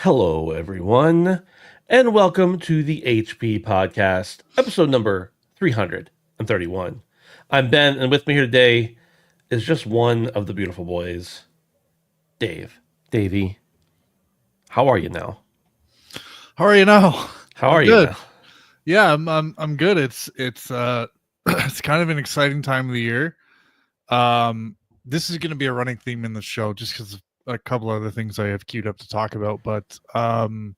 Hello, everyone, and welcome to the HP Podcast, episode number 331. I'm Ben, and with me here today is just one of the beautiful boys, Dave. Davey, how are you now? How are you now? How I'm are you good. now? Yeah, I'm good. It's it's kind of an exciting time of the year. Um this is going to be a running theme in the show just cuz of a couple other things I have queued up to talk about, but I'm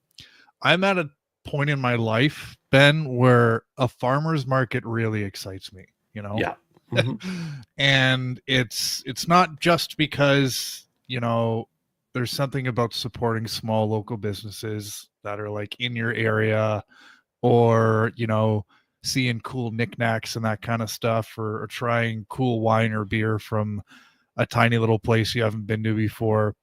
at a point in my life, Ben, where a farmer's market really excites me, you know? Yeah. hmm And it's not just because, there's something about supporting small local businesses that are like in your area, or seeing cool knickknacks and that kind of stuff, or trying cool wine or beer from a tiny little place you haven't been to before.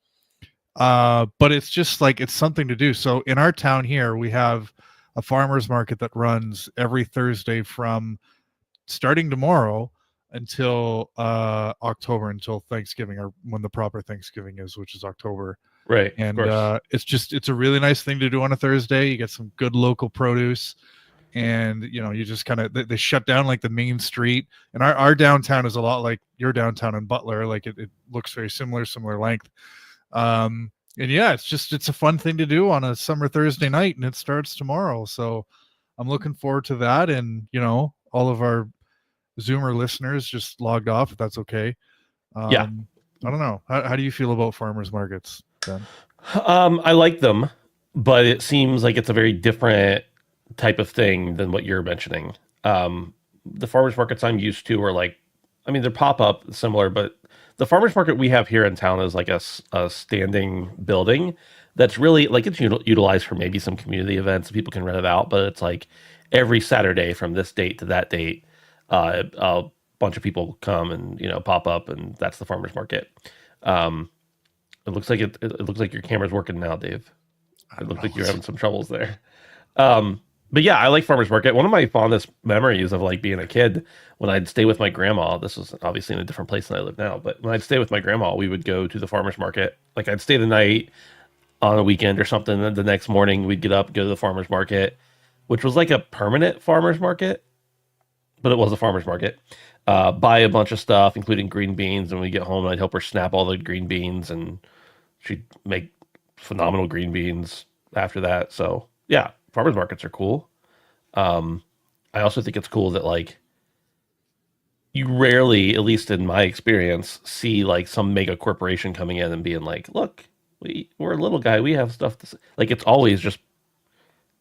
But it's just like it's something to do. So in our town here, we have a farmers market that runs every Thursday from starting tomorrow until October, until Thanksgiving, or when the proper Thanksgiving is, which is October. Right, of And course. it's a really nice thing to do on a Thursday. You get some good local produce, and you just kind of they shut down like the main street. And our downtown is a lot like your downtown in Butler. Like it looks very similar length. And yeah, it's a fun thing to do on a summer Thursday night, and it starts tomorrow. So I'm looking forward to that. And all of our Zoomer listeners just logged off, if that's okay. Yeah. I don't know. How do you feel about farmers markets, Ben? I like them, but it seems like it's a very different type of thing than what you're mentioning. The farmers markets I'm used to are like, I mean, they're pop up similar, but the farmers market we have here in town is like a standing building that's really like it's utilized for maybe some community events. People can rent it out, but it's like every Saturday from this date to that date, a bunch of people come and pop up, and that's the farmers market. Um, it looks like it looks like your camera's working now, Dave. I It don't looks know. like you're having some troubles there. But yeah, I like farmers market. One of my fondest memories of like being a kid when I'd stay with my grandma. This was obviously in a different place than I live now, but when I'd stay with my grandma, we would go to the farmers market. Like I'd stay the night on a weekend or something, and the next morning we'd get up, go to the farmers market, which was like a permanent farmers market, but it was a farmers market. Buy a bunch of stuff, including green beans, and when we get home, I'd help her snap all the green beans, and she'd make phenomenal green beans after that. So yeah, farmers markets are cool. Um, I also think it's cool that like you rarely, at least in my experience, see like some mega corporation coming in and being like, "Look, we're a little guy. We have stuff to." Like it's always just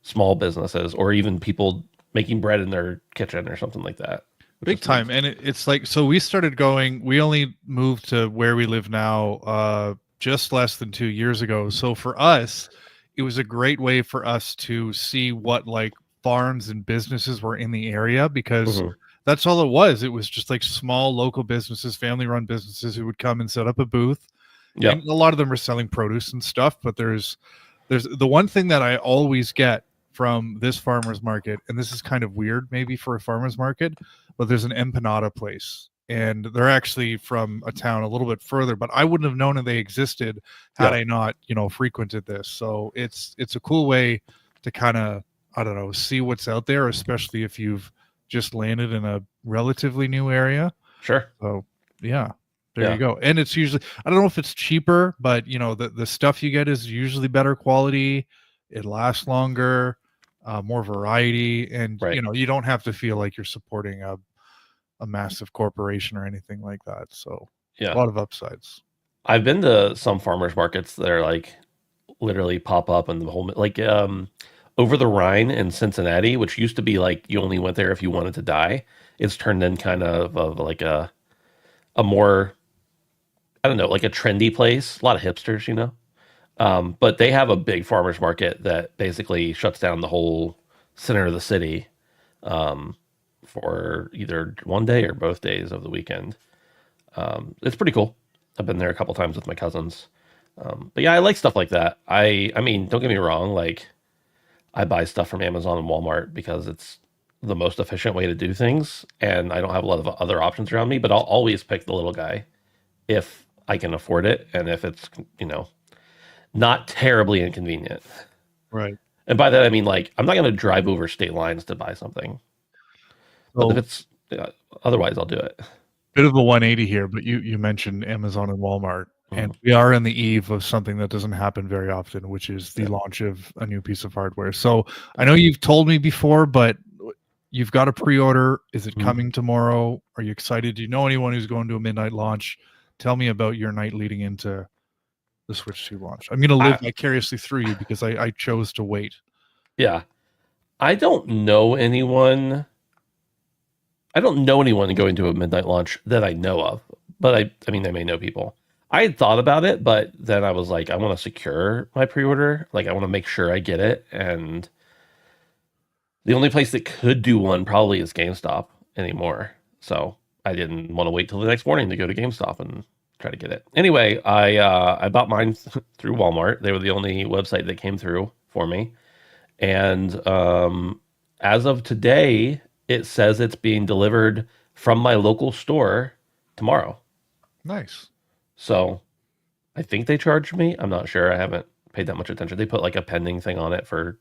small businesses or even people making bread in their kitchen or something like that, which Big is neat. time. And it's like, so we started going, we only moved to where we live now just less than 2 years ago. So for us, it was a great way for us to see what like farms and businesses were in the area, because hmm that's all it was. It was just like small local businesses, family run businesses who would come and set up a booth. And Yep. a lot of them are selling produce and stuff, but there's the one thing that I always get from this farmer's market, and this is kind of weird maybe for a farmer's market, but there's an empanada place. And they're actually from a town a little bit further, but I wouldn't have known that they existed had Yeah. I not, frequented this. So it's a cool way to kind of, I don't know, see what's out there, especially if you've just landed in a relatively new area. Sure. So yeah, there you Yeah. go. And it's usually, I don't know if it's cheaper, but the stuff you get is usually better quality. It lasts longer, more variety, and Right. you don't have to feel like you're supporting a massive corporation or anything like that. So a Yeah. lot of upsides. I've been to some farmers markets that are like literally pop up in the whole like over the Rhine in Cincinnati, which used to be like you only went there if you wanted to die. It's turned in kind of like a more, I don't know, like a trendy place. A lot of hipsters, you know. But they have a big farmers market that basically shuts down the whole center of the city um, for either one day or both days of the weekend. It's pretty cool. I've been there a couple times with my cousins. But yeah, I like stuff like that. I mean, don't get me wrong. Like I buy stuff from Amazon and Walmart because it's the most efficient way to do things, and I don't have a lot of other options around me. But I'll always pick the little guy if I can afford it, and if it's you know not terribly inconvenient. Right. And by that I mean like I'm not going to drive over state lines to buy something, but if So it's otherwise I'll do it. bit of a 180 here, but you mentioned Amazon and Walmart, and Mhm. we are on the eve of something that doesn't happen very often, which is the Yeah. launch of a new piece of hardware. So I know you've told me before, but you've got a pre-order. Is it Mhm. coming tomorrow? Are you excited? Do you know anyone who's going to a midnight launch? Tell me about your night leading into the Switch 2 launch. I'm going to live I vicariously through you because I chose to wait. yeah, I don't know anyone. I don't know anyone going to a midnight launch that I know of, but I mean, I may know people. I had thought about it, but then I was like, I want to secure my pre-order. Like, I want to make sure I get it. And the only place that could do one probably is GameStop anymore. So I didn't want to wait till the next morning to go to GameStop and try to get it. Anyway, I bought mine through Walmart. They were the only website that came through for me. And as of today, it says it's being delivered from my local store tomorrow. Nice. So I think they charged me. I'm not sure. I haven't paid that much attention. They put like a pending thing on it for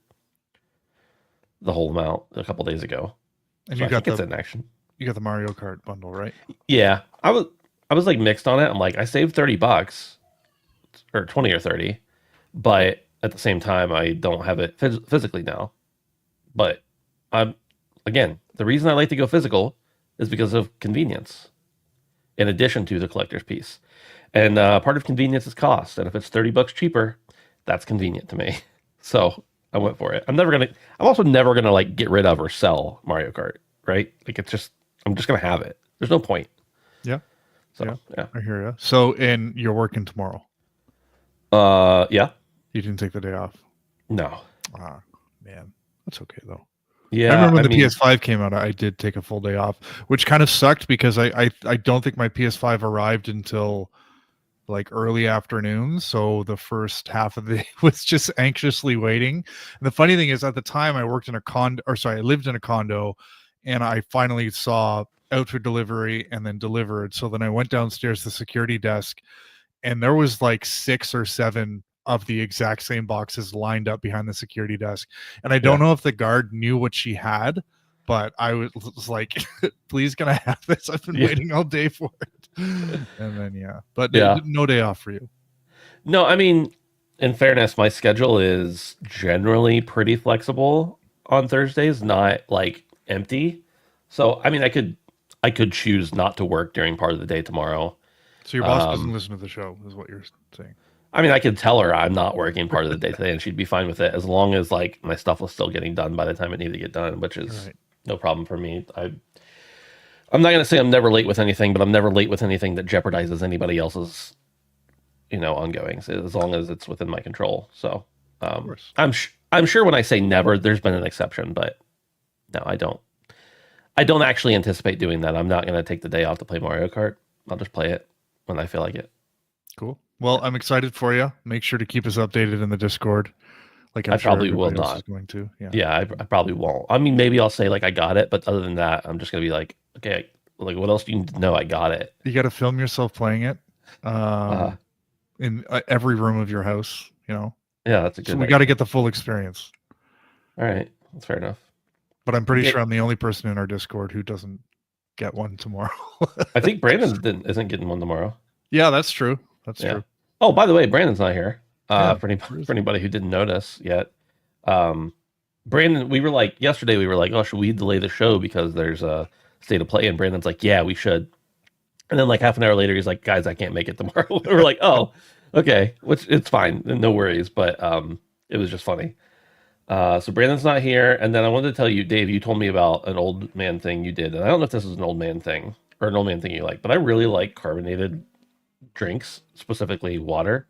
the whole amount a couple days ago. And So I think it's in action. you got the Mario Kart bundle, right? Yeah, I was like mixed on it. I'm like, I saved $30 or 20 or 30, but at the same time, I don't have it physically now. But I'm again, the reason I like to go physical is because of convenience, in addition to the collector's piece. And part of convenience is cost. And if it's $30 cheaper, that's convenient to me. So I went for it. I'm also never gonna like get rid of or sell Mario Kart, right? Like I'm just gonna have it. There's no point. Yeah. So Yeah. yeah. I hear you. So, and you're working tomorrow. Yeah. You didn't take the day off. No. Ah, man, that's okay though. I Yeah. remember when I the mean, PS5 came out, I did take a full day off, which kind of sucked because I don't think my PS5 arrived until like early afternoon. So the first half of the day was just anxiously waiting. And the funny thing is, at the time, I worked in a condo, or sorry, I lived in a condo, and I finally saw out for delivery and then delivered. So then I went downstairs to the security desk, and there was like 6 or 7 of the exact same boxes lined up behind the security desk. And I don't yeah. know if the guard knew what she had, but I was like, please, can I have this? I've been Yeah. waiting all day for it. And then, yeah, but Yeah. no day off for you. No, I mean, in fairness, my schedule is generally pretty flexible on Thursdays, not like empty. So, I mean, I could choose not to work during part of the day tomorrow. So your boss doesn't listen to the show, is what you're saying. I mean, I could tell her I'm not working part of the day today and she'd be fine with it as long as like my stuff was still getting done by the time it needed to get done, which is Right. no problem for me. I'm not going to say I'm never late with anything, but I'm never late with anything that jeopardizes anybody else's, ongoings as long as it's within my control. So, Of course. I'm sure when I say never, there's been an exception, but no, I don't. I don't actually anticipate doing that. I'm not going to take the day off to play Mario Kart. I'll just play it when I feel like it. Cool. Well, I'm excited for you. Make sure to keep us updated in the Discord. Like I'm I sure probably will everybody else is not. going to. Yeah. Yeah, I probably won't. I mean, maybe I'll say like I got it, but other than that, I'm just gonna be like, okay, like what else do you need to know? I got it. You got to film yourself playing it Uh, in every room of your house, yeah, that's a So good we got to get the full experience. All right, that's fair enough. But I'm pretty Okay. sure I'm the only person in our Discord who doesn't get one tomorrow. I think Brandon isn't getting one tomorrow. Yeah, that's true. That's Yeah. true. Oh, by the way, Brandon's not here. Yeah, For anybody who didn't notice yet, Brandon, we were like yesterday. We were like, oh, should we delay the show because there's a state of play? And Brandon's like, yeah, we should. And then like half an hour later, he's like, guys, I can't make it tomorrow. We're like, oh, okay, which it's fine, no worries. But it was just funny. So Brandon's not here, and then I wanted to tell you, Dave, you told me about an old man thing you did, and I don't know if this is an old man thing or an old man thing you like, but I really like carbonated drinks, specifically water.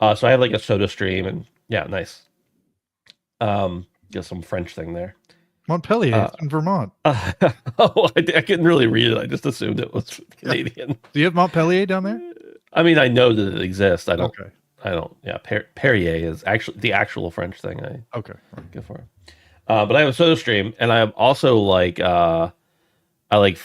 So I have like a soda stream, and yeah, nice. Get some French thing there. Montpellier, it's in Vermont. Oh, I couldn't really read it. I just assumed it was Canadian. Do you have Montpellier down there? I mean, I know that it exists. I don't. Okay. I don't. Yeah, Perrier is actually the actual French thing. I Okay. go for it. But I have a soda stream, and I am also like I like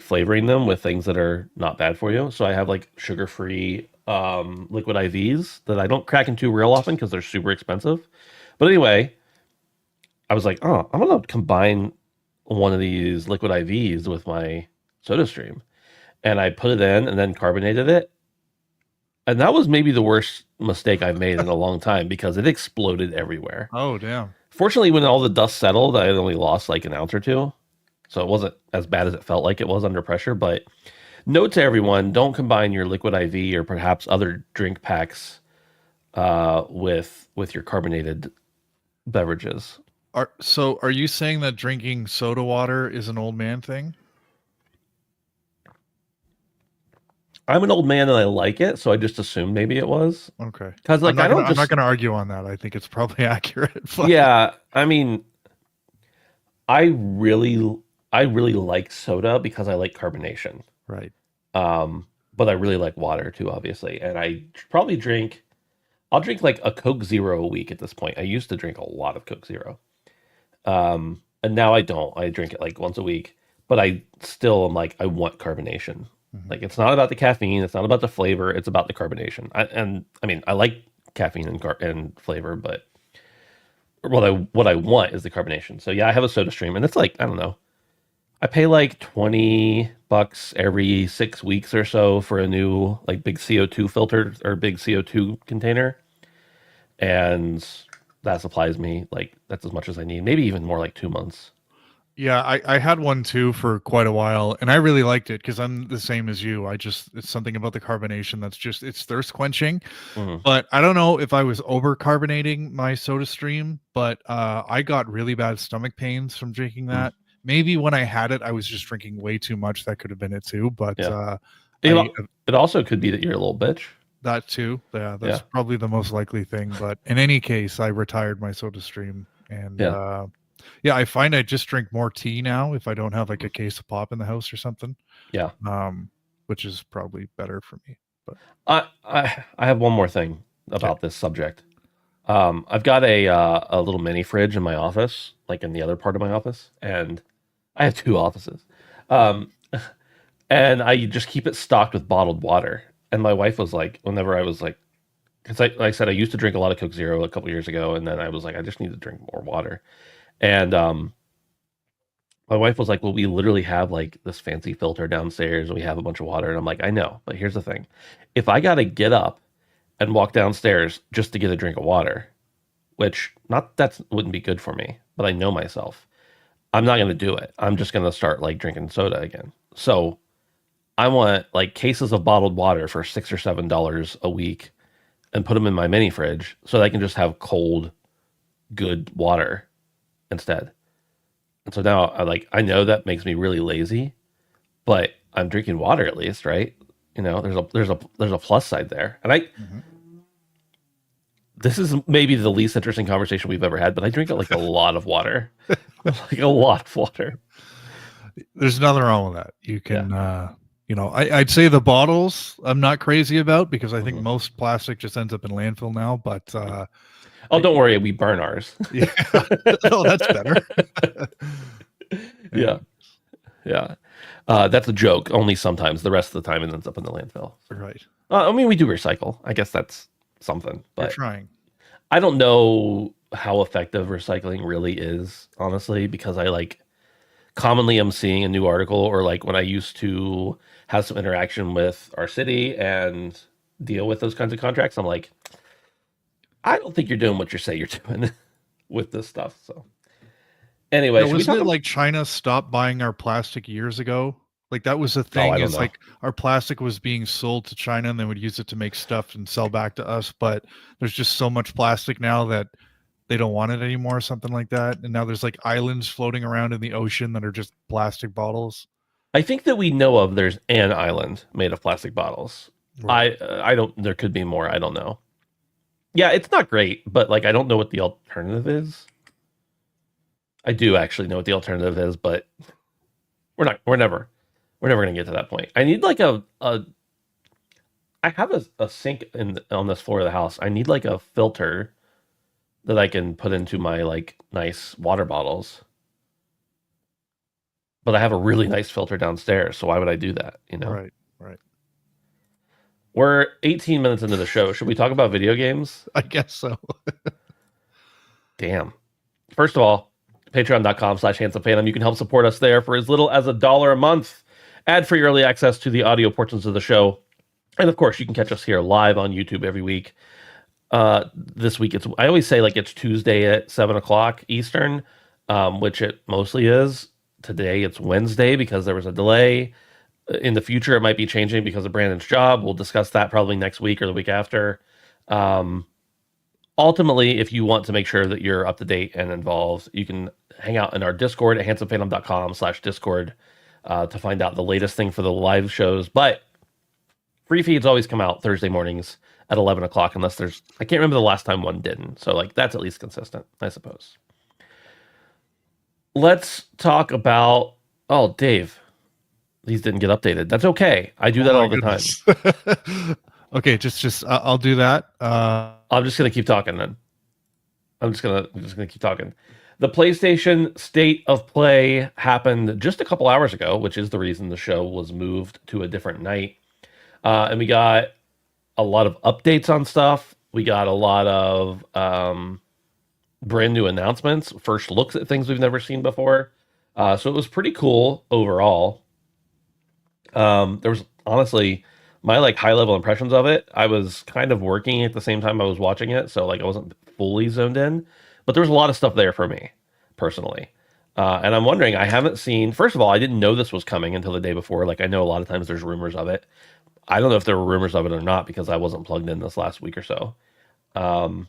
flavoring them with things that are not bad for you. So I have like sugar free liquid IVs that I don't crack into real often because they're super expensive. But anyway, I was like, oh, I'm gonna combine one of these liquid IVs with my SodaStream, and I put it in and then carbonated it, and that was maybe the worst mistake I've made in a long time because it exploded everywhere. Oh, damn. Fortunately, when all the dust settled, I had only lost like an ounce or two, so it wasn't as bad as it felt like it was under pressure. But note to everyone: don't combine your liquid IV or perhaps other drink packs with your carbonated beverages. Are you saying that drinking soda water is an old man thing? I'm an old man and I like it, so I just assumed maybe it was. Okay. Because like I don't I'm not just gonna argue on that. I think it's probably accurate. But yeah, I mean I really I really like soda because I like carbonation. right. But I really like water too, obviously. And I probably drink I'll drink like a Coke Zero a week at this point. I used to drink a lot of Coke Zero. And now I don't. I drink it like once a week, but I still am like I want carbonation. Mhm. Like it's not about the caffeine, it's not about the flavor, it's about the carbonation. And I mean, I like caffeine and flavor, but what I want is the carbonation. So yeah, I have a soda stream and it's like, I don't know. I pay like $20 every 6 weeks or so for a new like big CO2 filter or big CO2 container. And that supplies me like that's as much as I need. Maybe even more like 2 months. Yeah, I had one too for quite a while, and I really liked it because I'm the same as you. It's something about the carbonation that's just it's thirst quenching. Mhm. But I don't know if I was over carbonating my soda stream, but I got really bad stomach pains from drinking Mm. that. Maybe when I had it, I was just drinking way too much. That could have been it too. But Yeah. I It also could be that you're a little bitch. that too. Yeah, that's Yeah. probably the most likely thing. But in any case, I retired my soda stream, and Yeah. yeah, I find I just drink more tea now if I don't have like a case of pop in the house or something. Yeah. Um, which is probably better for me. But I have one more thing okay. about this subject. I've got a little mini fridge in my office, like in the other part of my office, and I have two offices. Um, and I just keep it stocked with bottled water. And my wife was like, whenever I was like, because like I said, I used to drink a lot of Coke Zero a couple years ago, and then I was like, I just need to drink more water. And my wife was like, well, we literally have like this fancy filter downstairs, and we have a bunch of water. And I'm like, I know, but here's the thing: if I gotta get up and walk downstairs just to get a drink of water, which not that wouldn't be good for me, but I know myself. I'm not going to do it. I'm just going to start like drinking soda again. So I want like cases of bottled water for $6 or $7 a week and put them in my mini fridge so that I can just have cold, good water instead. And so now I know that makes me really lazy, but I'm drinking water at least, right? You know, there's a plus side there. And Mhm. this is maybe the least interesting conversation we've ever had, but I drink like a lot of water. Like a lot of water. There's nothing wrong with that. You Yeah. can, I'd say the bottles I'm not crazy about because I think Mhm. most plastic just ends up in landfill now. But Oh, don't worry, we burn ours. yeah, oh, that's better. Yeah, And, yeah. That's a joke. Only sometimes. The rest of the time, it ends up in the landfill. So, right, I mean, we do recycle. I guess that's something, you're but trying. I don't know how effective recycling really is, honestly, because I like commonly am seeing a new article or like when I used to have some interaction with our city and deal with those kinds of contracts, I'm like, I don't think you're doing what you say you're doing with this stuff. So Yeah, anyway, should we wasn't talk it about? like China stopped buying our plastic years ago? Like that was the Oh, I thing don't is know. like our plastic was being sold to China and they would use it to make stuff and sell back to us. But there's just so much plastic now that they don't want it anymore or something like that. And now there's like islands floating around in the ocean that are just plastic bottles. I think that we know of there's an island made of plastic bottles. Right. I don't. There could be more. I don't know. Yeah, it's not great, but like I don't know what the alternative is. I do actually know what the alternative is, but we're not. We're never gonna get to that point. I need like a. I have a sink in on this floor of the house. I need like a filter that I can put into my like nice water bottles. But I have a really nice filter downstairs, so why would I do that? You know. Right. Right. We're 18 minutes into the show. Should we talk about video games? I guess so. Damn. First of all, patreon.com/handsomephantom. You can help support us there for as little as $1 a month. Ad-free early access to the audio portions of the show. And of course, you can catch us here live on YouTube every week. This week, I always say like it's Tuesday at 7 o'clock Eastern, which it mostly is. Today, it's Wednesday because there was a delay. In the future, it might be changing because of Brandon's job. We'll discuss that probably next week or the week after. Ultimately, if you want to make sure that you're up to date and involved, you can hang out in our Discord at handsomephantom.com/Discord to find out the latest thing for the live shows. But free feeds always come out Thursday mornings at 11 o'clock, unless I can't remember the last time one didn't. So, like, that's at least consistent, I suppose. Let's talk about, oh, Dave, these didn't get updated. That's okay. I do that all the time. Okay, just I'll do that. I'm just gonna keep talking then. I'm just gonna keep talking. The PlayStation State of Play happened just a couple hours ago, which is the reason the show was moved to a different night. And we got a lot of updates on stuff. We got a lot of brand new announcements, first looks at things we've never seen before. So it was pretty cool overall. There was honestly my like high level impressions of it. I was kind of working at the same time I was watching it, so like I wasn't fully zoned in, but there was a lot of stuff there for me personally. And I'm wondering, I haven't seen, first of all, I didn't know this was coming until the day before. Like I know a lot of times there's rumors of it. I don't know if there were rumors of it or not because I wasn't plugged in this last week or so. And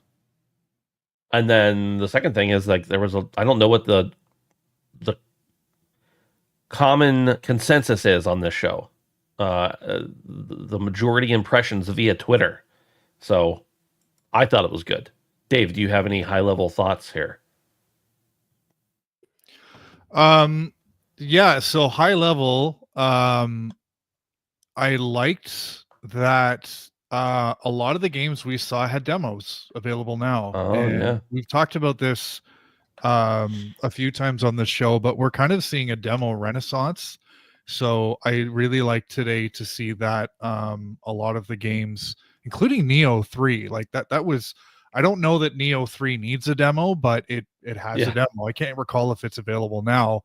then the second thing is like I don't know what the common consensus is on this show. The majority impressions via Twitter. So I thought it was good. Dave, do you have any high level thoughts here? Yeah, so high level, I liked that a lot of the games we saw had demos available now. Oh, and yeah. We've talked about this a few times on the show, but we're kind of seeing a demo renaissance. So I really like today to see that a lot of the games, including Neo 3, like that was, I don't know that Neo 3 needs a demo, but it has a demo. I can't recall if it's available now.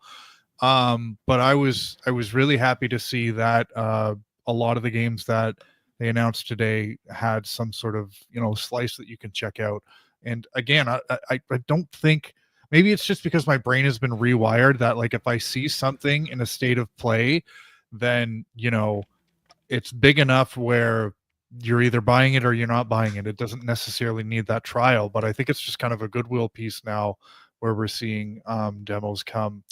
But I was really happy to see that a lot of the games that they announced today had some sort of, slice that you can check out. And again, I don't think, maybe it's just because my brain has been rewired that like if I see something in a state of play, then it's big enough where you're either buying it or you're not buying it. It doesn't necessarily need that trial, but I think it's just kind of a goodwill piece now where we're seeing demos come.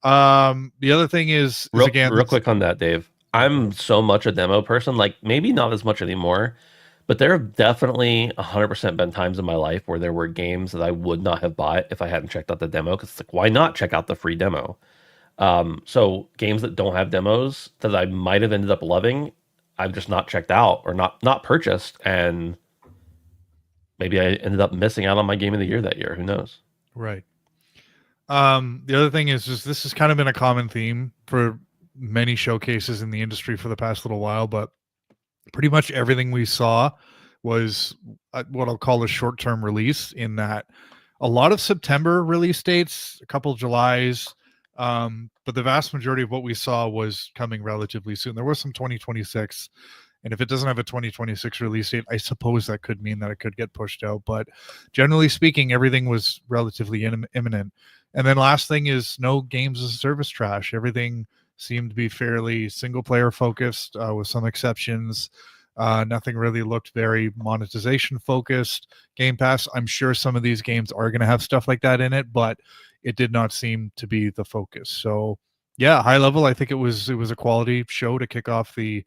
The other thing is again, real quick on that, Dave. I'm so much a demo person, like maybe not as much anymore, but there have definitely 100% been times in my life where there were games that I would not have bought if I hadn't checked out the demo, because it's like, why not check out the free demo? So games that don't have demos that I might have ended up loving, I've just not checked out or not purchased, and maybe I ended up missing out on my game of the year that year. Who knows? Right. The other thing is just this has kind of been a common theme for many showcases in the industry for the past little while, but pretty much everything we saw was what I'll call a short-term release, in that a lot of September release dates, a couple of Julys, but the vast majority of what we saw was coming relatively soon. There was some 2026, and if it doesn't have a 2026 release date, I suppose that could mean that it could get pushed out, but generally speaking, everything was relatively imminent. And then last thing is no games as a service trash. Everything seemed to be fairly single player focused, with some exceptions. Nothing really looked very monetization focused. Game Pass, I'm sure some of these games are going to have stuff like that in it, but it did not seem to be the focus. So yeah, high level, I think it was a quality show to kick off the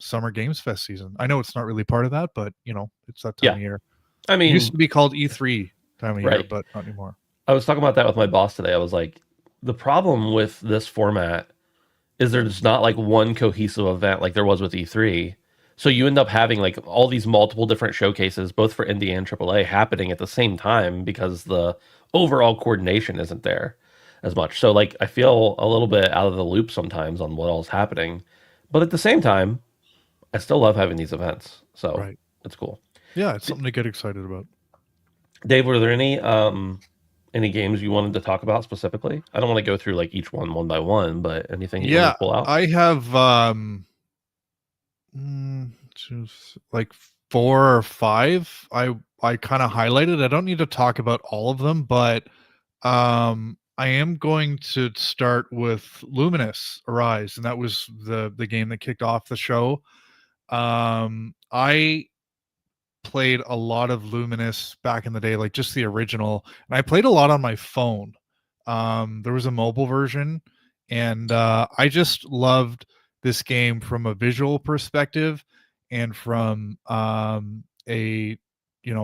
Summer Games Fest season. I know it's not really part of that, but it's that time of year. I mean, it used to be called E3 time of year, but not anymore. I was talking about that with my boss today. I was like, the problem with this format is there's not like one cohesive event like there was with E3. So you end up having like all these multiple different showcases, both for indie and AAA, happening at the same time because the overall coordination isn't there as much. So like I feel a little bit out of the loop sometimes on what all's happening. But at the same time, I still love having these events, so Right. it's cool. Yeah, it's something to get excited about. Dave, were there any games you wanted to talk about specifically? I don't want to go through like each one by one, but anything that you wanted Yeah, to pull out? I have like 4 or 5. I kind of highlighted. I don't need to talk about all of them, but I am going to start with Luminous Arise, and that was the game that kicked off the show. I played a lot of Luminous back in the day, like just the original, and I played a lot on my phone. There was a mobile version, and I just loved this game from a visual perspective and from a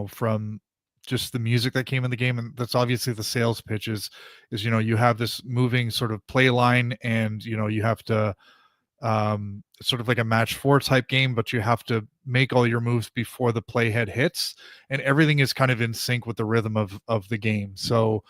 from just the music that came in the game. And that's obviously the sales pitch is you have this moving sort of play line, and you have to sort of like a match 4 type game, but you have to make all your moves before the playhead hits, and everything is kind of in sync with the rhythm of the game. So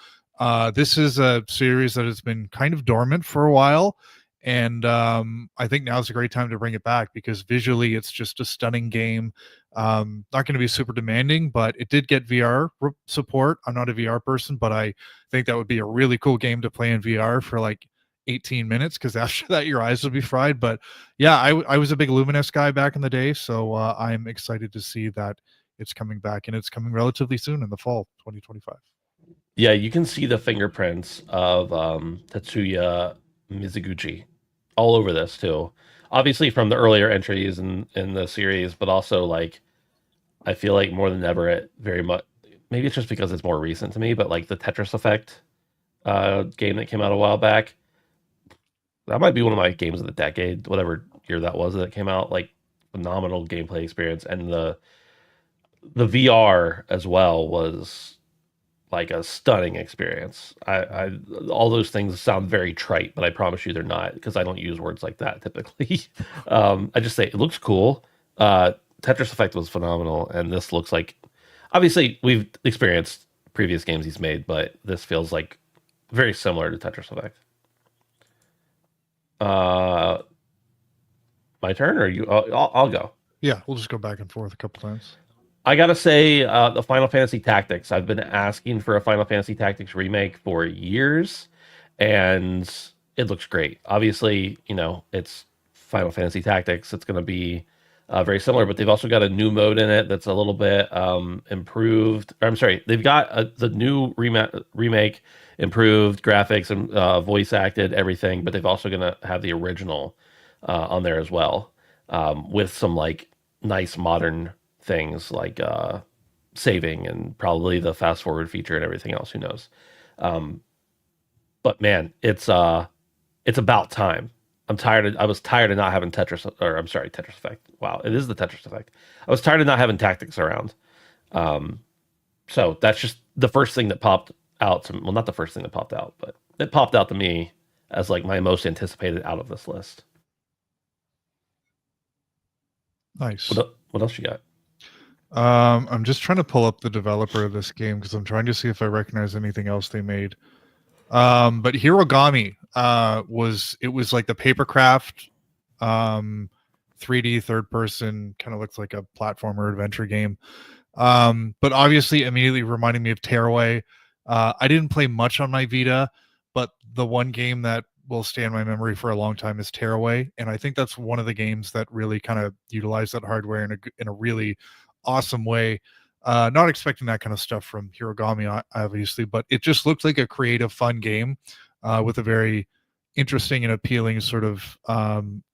this is a series that has been kind of dormant for a while, and I think now is a great time to bring it back because visually it's just a stunning game. Not going to be super demanding, but it did get VR support. I'm not a VR person, but I think that would be a really cool game to play in VR for like 18 minutes, because after that your eyes will be fried. But yeah, I was a big Luminous guy back in the day, so I'm excited to see that it's coming back, and it's coming relatively soon in the fall 2025. Yeah, you can see the fingerprints of Tatsuya Mizuguchi all over this too. Obviously from the earlier entries in the series, but also like I feel like more than ever it very much maybe it's just because it's more recent to me, but like the Tetris Effect game that came out a while back, that might be one of my games of the decade, whatever year that was that came out. Like phenomenal gameplay experience, and the VR as well was like a stunning experience. I all those things sound very trite, but I promise you they're not because I don't use words like that typically. I just say it looks cool. Tetris Effect was phenomenal, and this looks like obviously we've experienced previous games he's made, but this feels like very similar to Tetris Effect. Uh, my turn, or you? I'll go. Yeah, we'll just go back and forth a couple times. I gotta say, the Final Fantasy Tactics. I've been asking for a Final Fantasy Tactics remake for years, and it looks great. Obviously, it's Final Fantasy Tactics. It's gonna be very similar, but they've also got a new mode in it that's a little bit improved. Or, I'm sorry, they've got the new remake, improved graphics and voice acted everything, but they've also gonna have the original on there as well, with some like nice modern things like saving and probably the fast forward feature and everything else. Who knows? Um, but man, it's about time. I was tired of not having Tetris, or I'm sorry, Tetris Effect. Wow, it is the Tetris Effect. I was tired of not having tactics around. Um, so that's just the first thing that popped out. Well, not the first thing that popped out, but it popped out to me as like my most anticipated out of this list. Nice. What else you got? I'm just trying to pull up the developer of this game because I'm trying to see if I recognize anything else they made. But Hirogami was like the papercraft 3D third person, kind of looks like a platformer adventure game. But obviously immediately reminding me of Tearaway. I didn't play much on my Vita, but the one game that will stay in my memory for a long time is Tearaway, and I think that's one of the games that really kind of utilized that hardware in a really awesome way. Not expecting that kind of stuff from Hirogami, obviously, but it just looked like a creative, fun game with a very interesting and appealing sort of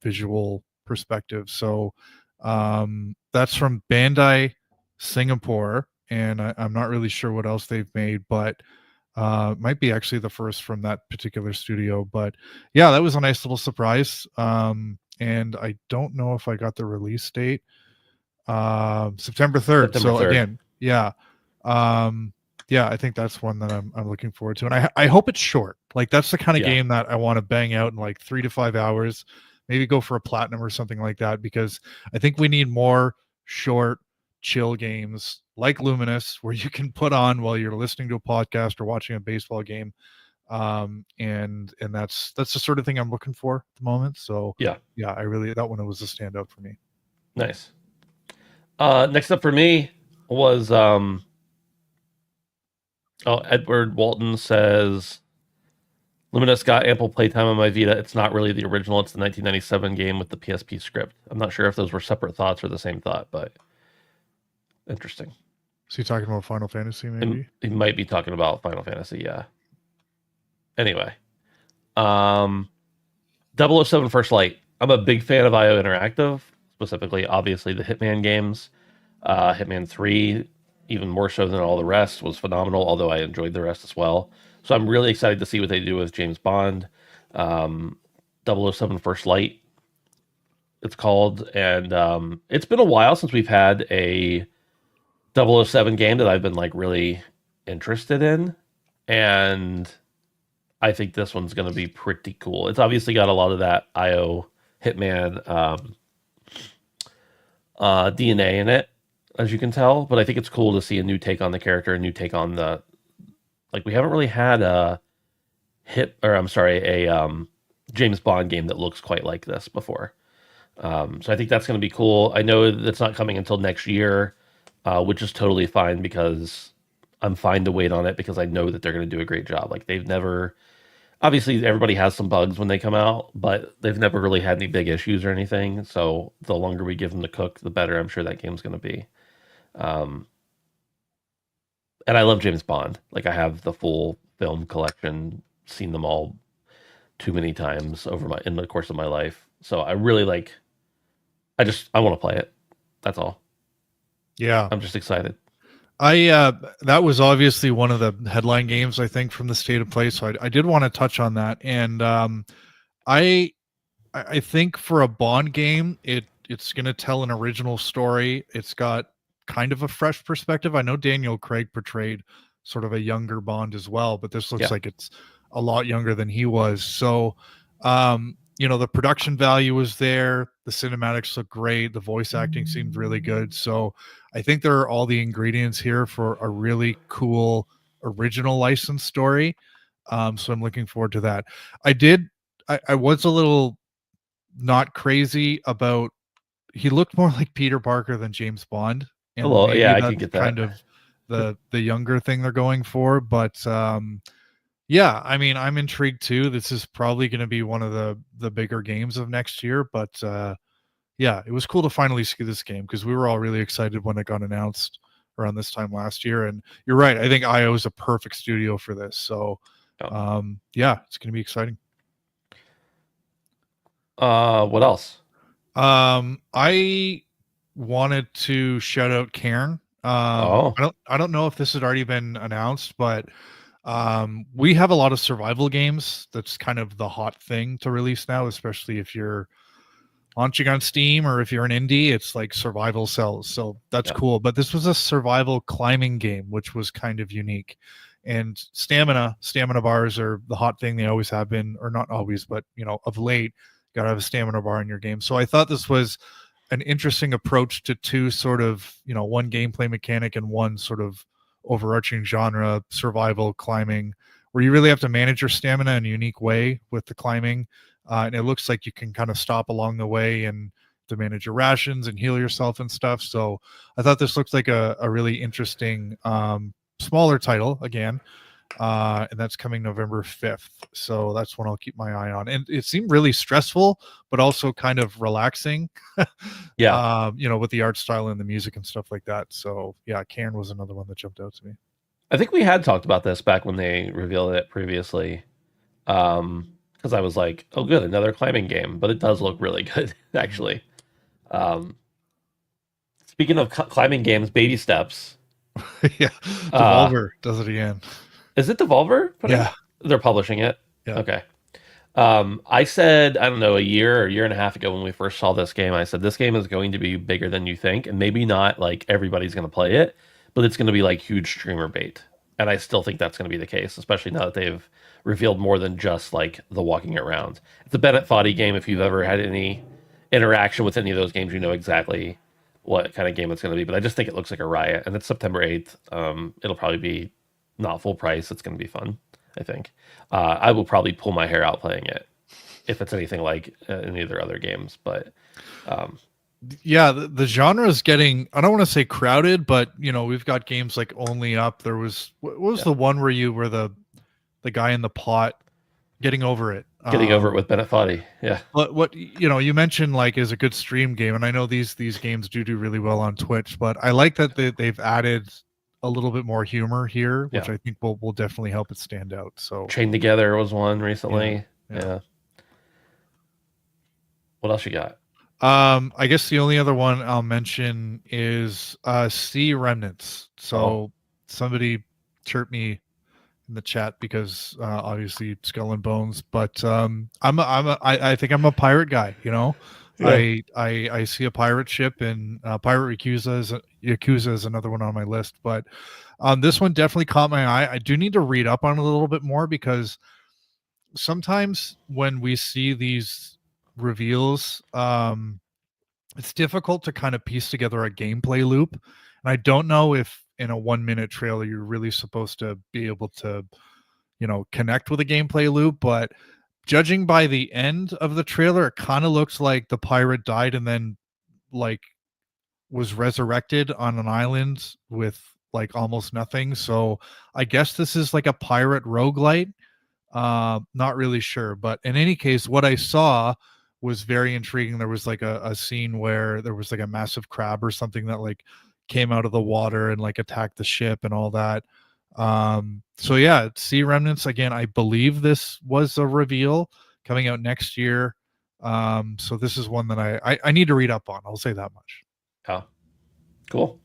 visual perspective. So that's from Bandai Singapore, and I'm not really sure what else they've made, but might be actually the first from that particular studio. But yeah, that was a nice little surprise. And I don't know if I got the release date. September 3rd. September So 3rd. again, yeah. Um, yeah, I think that's one that I'm looking forward to. And I hope it's short. Like that's the kind of Yeah. game that I want to bang out in like 3 to 5 hours, maybe go for a platinum or something like that, because I think we need more short, chill games like Luminous where you can put on while you're listening to a podcast or watching a baseball game. And that's the sort of thing I'm looking for at the moment. So Yeah. yeah, I really that one was a standout for me. Nice. Next up for me was Edward Walton says Luminous got ample playtime on my Vita. It's not really the original. It's the 1997 game with the PSP script. I'm not sure if those were separate thoughts or the same thought, but interesting. So you talking about Final Fantasy, maybe? He might be talking about Final Fantasy, yeah. Anyway, um, 007 First Light. I'm a big fan of IO Interactive, specifically, obviously, the Hitman games. Hitman 3, even more so than all the rest, was phenomenal, although I enjoyed the rest as well. So I'm really excited to see what they do with James Bond. Um, 007 First Light, it's called. And it's been a while since we've had a 007 game that I've been like really interested in. And I think this one's going to be pretty cool. It's obviously got a lot of that IO Hitman DNA in it, as you can tell. But I think it's cool to see a new take on the character, a new take on the like. We haven't really had a James Bond game that looks quite like this before. So I think that's going to be cool. I know that's not coming until next year, which is totally fine because I'm fine to wait on it because I know that they're going to do a great job. Like they've never obviously everybody has some bugs when they come out, but they've never really had any big issues or anything. So the longer we give them to cook, the better I'm sure that game's going to be. Um, and I love James Bond. Like I have the full film collection, seen them all too many times over my in the course of my life. So I really like. I want to play it. That's all. Yeah. I'm just excited. That was obviously one of the headline games, I think, from the State of Play. So I did want to touch on that. And I I think for a Bond game, it's going to tell an original story. It's got kind of a fresh perspective. I know Daniel Craig portrayed sort of a younger Bond as well, but this looks Yeah. like it's a lot younger than he was. So, the production value was there. The cinematics look great. The voice acting seemed really good. So, I think there are all the ingredients here for a really cool original license story. So I'm looking forward to that. I did. I was a little not crazy about he looked more like Peter Parker than James Bond, and Hello. maybe Yeah, I that's could get kind that. of the younger thing they're going for. But yeah, I mean, I'm intrigued too. This is probably going to be one of the bigger games of next year. But yeah, it was cool to finally see this game because we were all really excited when it got announced around this time last year. And you're right, I think IO is a perfect studio for this. So Oh. yeah, it's going to be exciting. What else? I wanted to shout out Cairn. Oh, I don't know if this had already been announced, but we have a lot of survival games. That's kind of the hot thing to release now, especially if you're launching on Steam or if you're an indie, it's like survival sells. So that's yeah. cool. But this was a survival climbing game, which was kind of unique. And stamina bars are the hot thing. They always have been, or not always, but of late, got to have a stamina bar in your game. So I thought this was an interesting approach to two sort of, one gameplay mechanic and one sort of overarching genre, survival climbing, where you really have to manage your stamina in a unique way with the climbing. And it looks like you can kind of stop along the way and to manage your rations and heal yourself and stuff. So I thought this looks like a really interesting, smaller title again. And that's coming November 5th. So that's when I'll keep my eye on. And it seemed really stressful, but also kind of relaxing, Yeah. with the art style and the music and stuff like that. So yeah, Cairn was another one that jumped out to me. I think we had talked about this back when they revealed it previously. Because I was like, oh, good, another climbing game, but it does look really good, actually. Um, Speaking of climbing games, Baby Steps. Yeah, Uh, Devolver does it again. is it Devolver putting? Yeah, They're publishing it. yeah. Okay. I said, I don't know, a year or a year and a half ago when we first saw this game, I said this game is going to be bigger than you think, and maybe not like everybody's going to play it, but it's going to be like huge streamer bait. And I still think that's going to be the case, especially now that they've revealed more than just like the walking around. It's a Bennett Foddy game. If you've ever had any interaction with any of those games, you know exactly what kind of game it's going to be. But I just think it looks like a riot, and it's September 8th. It'll probably be not full price. It's going to be fun, I think. I will probably pull my hair out playing it if it's anything like any of their other games. But Yeah, the genre is getting, I don't want to say crowded, but we've got games like Only Up. There was, what was Yeah. the one where you were the guy in the pot getting over it? Getting over it with Bennett Foddy. Yeah. But what you mentioned like is a good stream game, and I know these games do really well on Twitch, but I like that they've added a little bit more humor here, which Yeah. I think will definitely help it stand out. So Chained Together was one yeah, recently. yeah. Yeah. What else you got? I guess the only other one I'll mention is Sea Remnants. Oh, So somebody chirped me in the chat because obviously Skull and Bones, but I think I'm a pirate guy. yeah. I see a pirate ship, and Pirate Yakuza is another one on my list, but this one definitely caught my eye. I do need to read up on it a little bit more because sometimes when we see these reveals, it's difficult to kind of piece together a gameplay loop. And I don't know if in a 1 minute trailer you're really supposed to be able to, connect with a gameplay loop. But judging by the end of the trailer, it kind of looks like the pirate died and then like was resurrected on an island with like almost nothing. So I guess this is like a pirate roguelite. Not really sure, but in any case, what I saw was very intriguing. There was like a scene where there was like a massive crab or something that like came out of the water and like attacked the ship and all that. So yeah, Sea Remnants again. I believe this was a reveal coming out next year. So this is one that I need to read up on. I'll say that much. Yeah. Cool.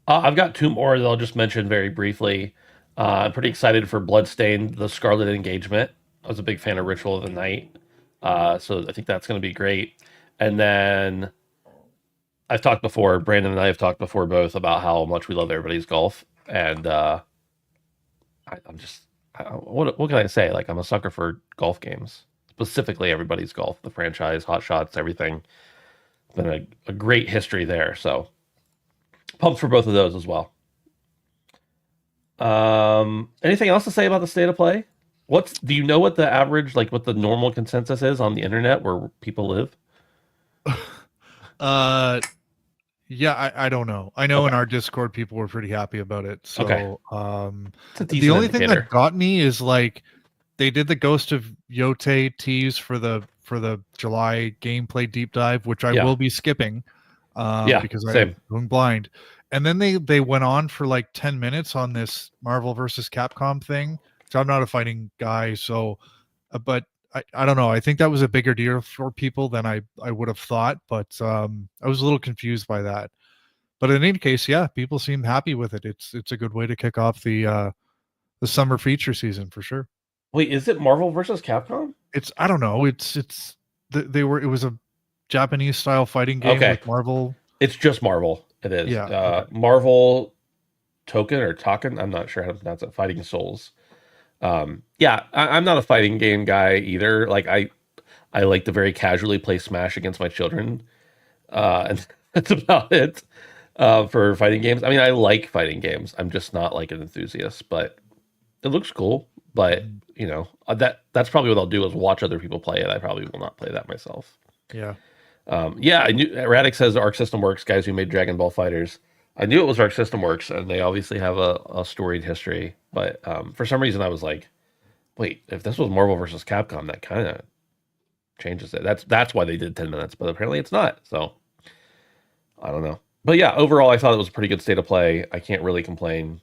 I've got two more that I'll just mention very briefly. I'm pretty excited for Bloodstained, the Scarlet Engagement. I was a big fan of Ritual of the Night. So I think that's going to be great. And then I've talked before, Brandon and I have talked before both about how much we love everybody's golf. And I'm just, what can I say? Like, I'm a sucker for golf games, specifically everybody's golf, the franchise, Hot Shots, everything. Been a great history there. So pumped for both of those as well. Anything else to say about the state of play? Do you know what the average, like what the normal consensus is on the internet where people live? uh Yeah, I don't know. I know in Okay. our Discord people were pretty happy about it. Okay. So It's a the decent only thing that indicator. got me is like they did the Ghost of Yote tease for the July gameplay deep dive, which I Yeah. will be skipping Yeah. because Same. I'm going blind. And then they went on for like 10 minutes on this Marvel versus Capcom thing. So I'm not a fighting guy, so but I don't know. I think that was a bigger deal for people than I would have thought, but I was a little confused by that. But in any case, yeah, people seem happy with it. It's a good way to kick off the summer feature season for sure. Wait, is it Marvel versus Capcom? It's I don't know. It's they were it was a Japanese style fighting game Okay. with Marvel. It's just Marvel. It is. Yeah, okay. Marvel Token or Token. I'm not sure how to pronounce it. Fighting Souls. Yeah, I'm not a fighting game guy either. Like I like to very casually play Smash against my children. And that's about it for fighting games. I mean, I like fighting games. I'm just not like an enthusiast, but it looks cool. But Mhm. that's probably what I'll do is watch other people play it. I probably will not play that myself. Yeah. Yeah, I knew Radix says Arc System Works, guys who made Dragon Ball Fighters. I knew it was Arc System Works, and they obviously have a storied history. But for some reason, I was like, wait, if this was Marvel versus Capcom, that kind of changes it. That's why they did 10 minutes, but apparently it's not. So I don't know. But yeah, overall, I thought it was a pretty good state of play. I can't really complain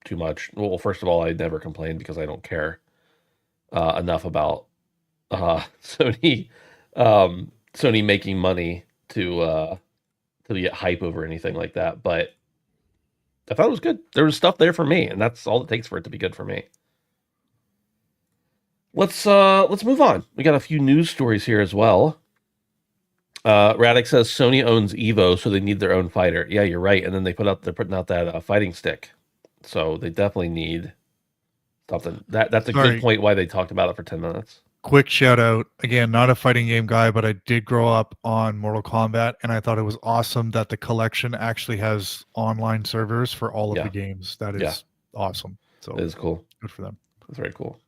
too much. Well, first of all, I never complain because I don't care enough about Sony Sony making money to get hype over anything like that. But I thought it was good. There was stuff there for me, and that's all it takes for it to be good for me. Let's move on. We got a few news stories here as well. Radix says Sony owns Evo, so they need their own fighter. Yeah, you're right. And then they're putting out that fighting stick, so they definitely need something. That's a good Sorry. point why they talked about it for 10 minutes. Quick shout out again, not a fighting game guy, but I did grow up on Mortal Kombat, and I thought it was awesome that the collection actually has online servers for all of the Yeah, games. That yeah, is awesome. it So is cool. good for them. It's very cool.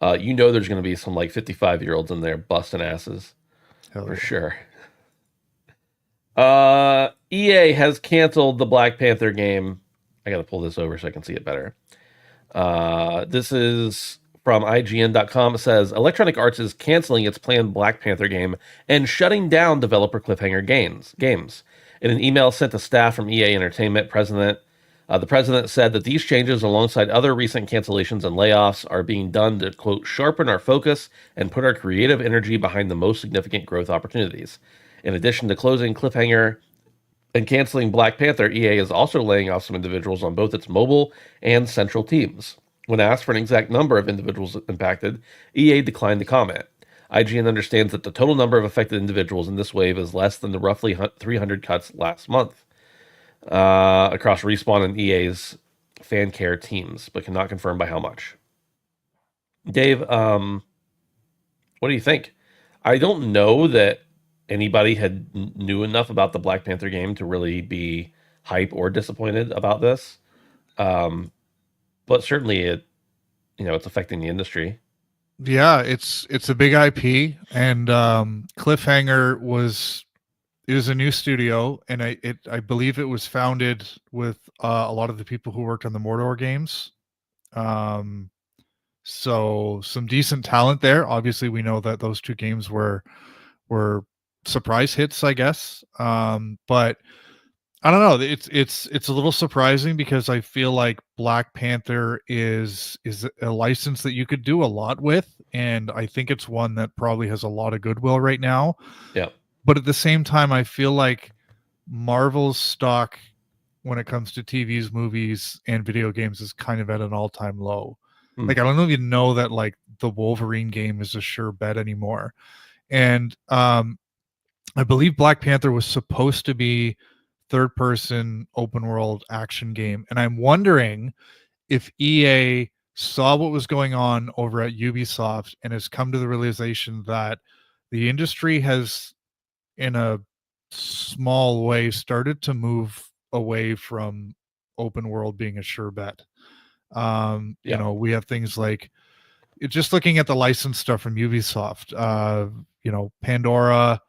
There's going to be some like 55-year-olds in there busting asses Hell for yeah. sure. EA has canceled the Black Panther game. I gotta pull this over so I can see it better. This is from IGN.com. It says Electronic Arts is canceling its planned Black Panther game and shutting down developer Cliffhanger games. In an email sent to staff from EA Entertainment, the president said that these changes, alongside other recent cancellations and layoffs, are being done to, quote, sharpen our focus and put our creative energy behind the most significant growth opportunities. In addition to closing Cliffhanger and canceling Black Panther, EA is also laying off some individuals on both its mobile and central teams. When asked for an exact number of individuals impacted, EA declined to comment. IGN understands that the total number of affected individuals in this wave is less than the roughly 300 cuts last month across Respawn and EA's fan care teams, but cannot confirm by how much. Dave, what do you think? I don't know that anybody had knew enough about the Black Panther game to really be hype or disappointed about this. Um, but certainly it's affecting the industry. Yeah, it's a big IP, and Cliffhanger is a new studio, and I believe it was founded with a lot of the people who worked on the Mordor games. Um, so some decent talent there. Obviously, we know that those two games were surprise hits, I guess. But I don't know. It's a little surprising because I feel like Black Panther is a license that you could do a lot with, and I think it's one that probably has a lot of goodwill right now. Yeah. But at the same time, I feel like Marvel's stock when it comes to TVs, movies, and video games is kind of at an all-time low. Hmm. Like I don't even know that like the Wolverine game is a sure bet anymore. And I believe Black Panther was supposed to be third person open world action game. And I'm wondering if EA saw what was going on over at Ubisoft and has come to the realization that the industry has, in a small way, started to move away from open world being a sure bet. Yeah. We have things like just looking at the licensed stuff from Ubisoft, Pandora,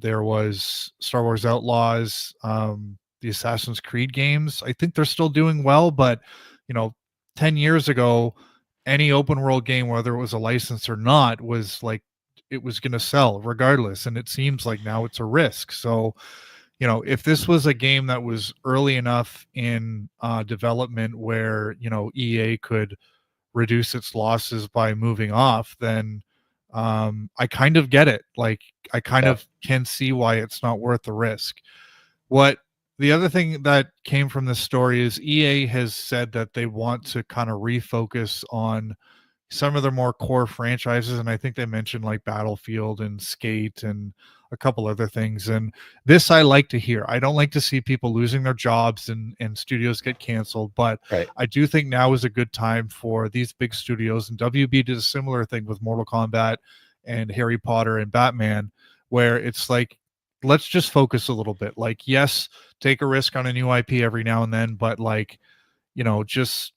there was Star Wars Outlaws, the Assassin's Creed games. I think they're still doing well, but you know, 10 years ago, any open world game, whether it was a license or not, was like it was going to sell regardless. And it seems like now it's a risk. So, if this was a game that was early enough in development where, EA could reduce its losses by moving off, then I kind of get it. Like I kind Yeah. of can see why it's not worth the risk. What the other thing that came from this story is EA has said that they want to kind of refocus on some of their more core franchises, and I think they mentioned like Battlefield and Skate and a couple other things. And this I like to hear. I don't like to see people losing their jobs and studios get canceled, but Right. I do think now is a good time for these big studios. And WB did a similar thing with Mortal Kombat and Harry Potter and Batman, where it's like, let's just focus a little bit. Like, yes, take a risk on a new IP every now and then, but like, just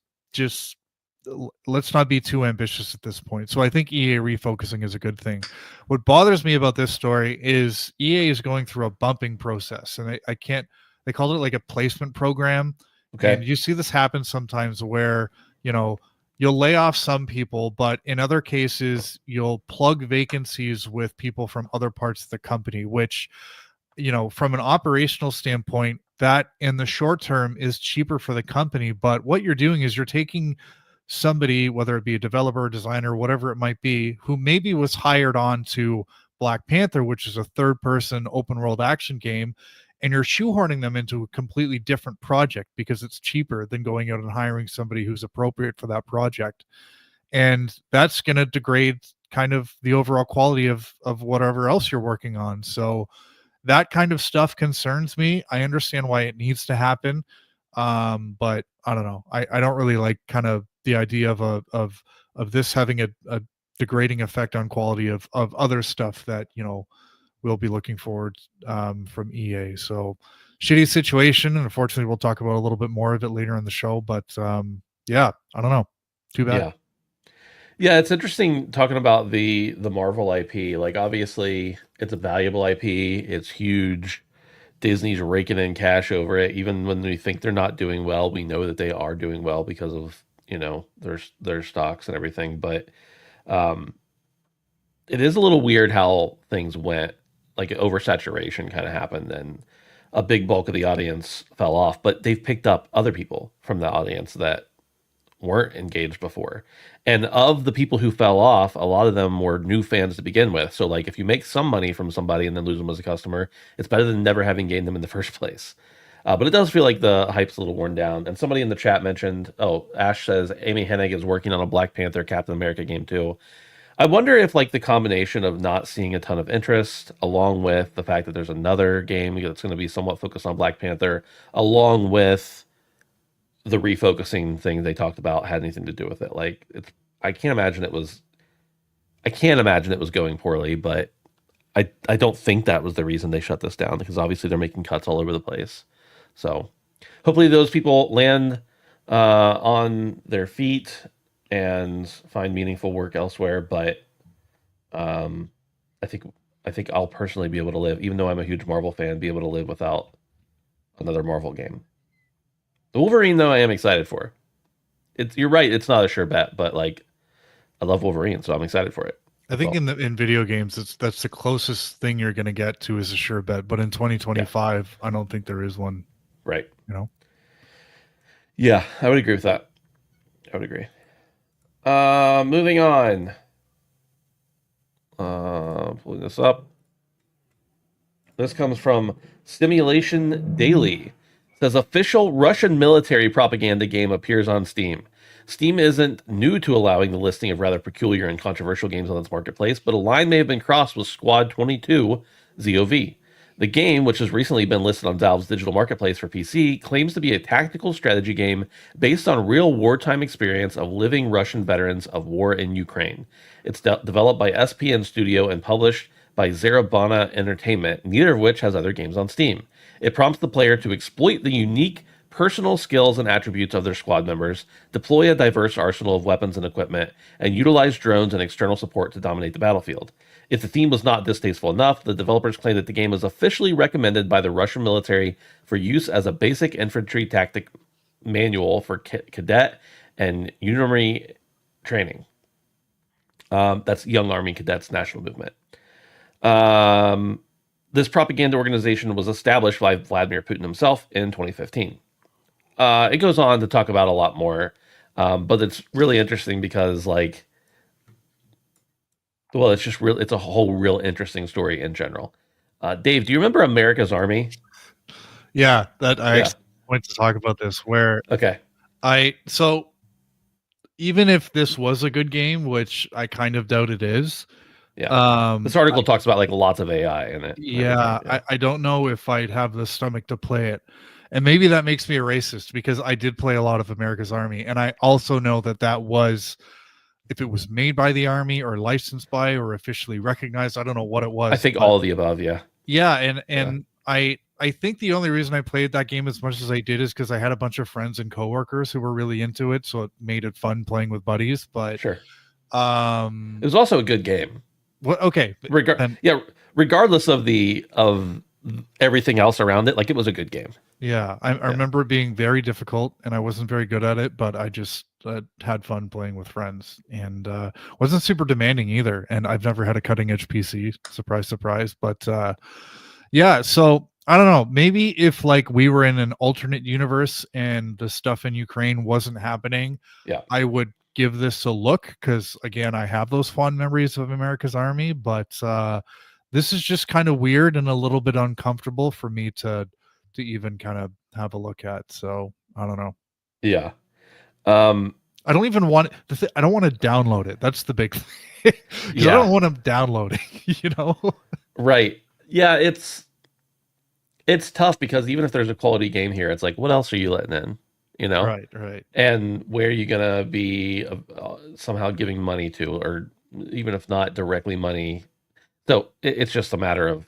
let's not be too ambitious at this point. So I think EA refocusing is a good thing. What bothers me about this story is EA is going through a bumping process, and I can't. They called it like a placement program, and Okay. you see this happen sometimes where you'll lay off some people, but in other cases you'll plug vacancies with people from other parts of the company, which from an operational standpoint, that in the short term is cheaper for the company. But what you're doing is you're taking somebody, whether it be a developer, designer, whatever it might be, who maybe was hired on to Black Panther, which is a third person open world action game, and you're shoehorning them into a completely different project because it's cheaper than going out and hiring somebody who's appropriate for that project. And that's going to degrade kind of the overall quality of whatever else you're working on. So that kind of stuff concerns me. I understand why it needs to happen. But I don't know. I don't really like kind of the idea of this having a degrading effect on quality of other stuff that, we'll be looking forward from EA. So shitty situation. And unfortunately we'll talk about a little bit more of it later in the show. But yeah, I don't know. Too bad. Yeah. Yeah, it's interesting talking about the Marvel IP. Like obviously it's a valuable IP. It's huge. Disney's raking in cash over it. Even when we think they're not doing well, we know that they are doing well because of, their stocks and everything. But um, it is a little weird how things went. Like oversaturation kind of happened, and a big bulk of the audience fell off. But they've picked up other people from the audience that weren't engaged before. And of the people who fell off, a lot of them were new fans to begin with. So like if you make some money from somebody and then lose them as a customer, it's better than never having gained them in the first place. But it does feel like the hype's a little worn down. And somebody in the chat mentioned, oh, Ash says Amy Hennig is working on a Black Panther Captain America game too. I wonder if like the combination of not seeing a ton of interest, along with the fact that there's another game that's going to be somewhat focused on Black Panther, along with the refocusing thing they talked about had anything to do with it. Like it's I can't imagine it was I can't imagine it was going poorly, but I don't think that was the reason they shut this down because obviously they're making cuts all over the place. So hopefully those people land on their feet and find meaningful work elsewhere. But um, I think I think I'll personally be able to live, even though I'm a huge Marvel fan, be able to live without another Marvel game. The Wolverine, though, I am excited for. You're right, it's not a sure bet, but like I love Wolverine, so I'm excited for it. I think in video games, that's the closest thing you're going to get to is a sure bet. But in 2025, I don't think there is one. Right. You know. Yeah, I would agree with that. I would agree. Moving on. Pulling this up. This comes from Stimulation Daily. It says official Russian military propaganda game appears on Steam. Steam isn't new to allowing the listing of rather peculiar and controversial games on its marketplace, but a line may have been crossed with Squad 22 ZOV. The game, which has recently been listed on Valve's digital marketplace for PC, claims to be a tactical strategy game based on real wartime experience of living Russian veterans of war in Ukraine. It's developed by SPN Studio and published by Zarabana Entertainment, neither of which has other games on Steam. It prompts the player to exploit the unique personal skills and attributes of their squad members, deploy a diverse arsenal of weapons and equipment, and utilize drones and external support to dominate the battlefield. If the theme was not distasteful enough, the developers claim that the game is officially recommended by the Russian military for use as a basic infantry tactic manual for cadet and unitary training. That's Young Army Cadets National Movement. This propaganda organization was established by Vladimir Putin himself in 2015. It goes on to talk about a lot more, but it's really interesting because, like, well, it's just real. It's a whole real interesting story in general. Dave, do you remember America's Army? Yeah, that I wanted to talk about this. Where okay, so even if this was a good game, which I kind of doubt it is. Yeah. This article talks about like lots of AI in it. Yeah, I don't know if I'd have the stomach to play it. And maybe that makes me a racist because I did play a lot of America's Army. And I also know that was, if it was made by the Army or licensed by or officially recognized, I don't know what it was. I think all of the above, yeah. Yeah, and I think the only reason I played that game as much as I did is because I had a bunch of friends and coworkers who were really into it. So it made it fun playing with buddies. But sure. It was also a good game. Well, okay. Regardless of everything else around it, like it was a good game. Yeah, I remember it being very difficult, and I wasn't very good at it, but I just had fun playing with friends, and wasn't super demanding either. And I've never had a cutting edge PC. Surprise, surprise. But yeah, so I don't know. Maybe if like we were in an alternate universe and the stuff in Ukraine wasn't happening, I would give this a look because again, I have those fond memories of America's Army, but this is just kind of weird and a little bit uncomfortable for me to even kind of have a look at. So I don't know. Yeah. I don't even want I don't want to download it. That's the big thing. I don't want them downloading, you know? Right. Yeah. It's tough because even if there's a quality game here, it's like, what else are you letting in? You know? Right. And where are you going to be somehow giving money to, or even if not directly money. So it's just a matter of,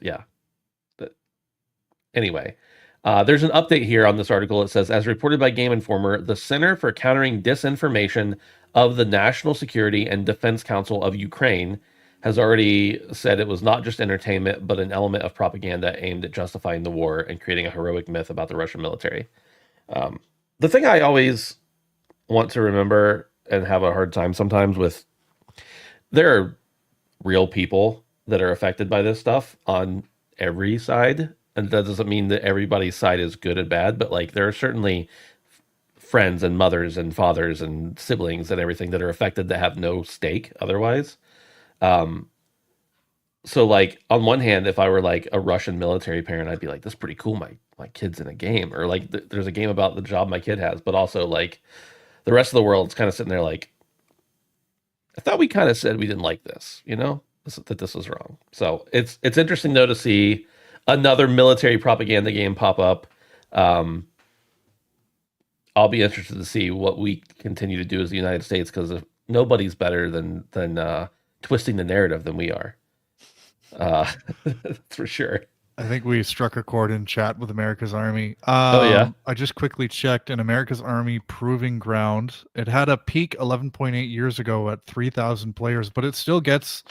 Anyway, there's an update here on this article. It says, as reported by Game Informer, the Center for Countering Disinformation of the National Security and Defense Council of Ukraine has already said it was not just entertainment, but an element of propaganda aimed at justifying the war and creating a heroic myth about the Russian military. Um, the thing I always want to remember and have a hard time sometimes with, there are real people that are affected by this stuff on every side. And that doesn't mean that everybody's side is good and bad, but like there are certainly friends and mothers and fathers and siblings and everything that are affected that have no stake otherwise. Um, so like on one hand, if I were like a Russian military parent, I'd be like, "This is pretty cool. My kid's in a game," or like, "There's a game about the job my kid has." But also like the rest of the world's kind of sitting there like, "I thought we kind of said we didn't like this, that this was wrong." So it's interesting though to see another military propaganda game pop up. Um, I'll be interested to see what we continue to do as the United States because nobody's better than twisting the narrative than we are. That's for sure. I think we struck a chord in chat with America's Army. Oh yeah, I just quickly checked an America's Army Proving Ground. It had a peak 11.8 years ago at 3,000 players, but it still gets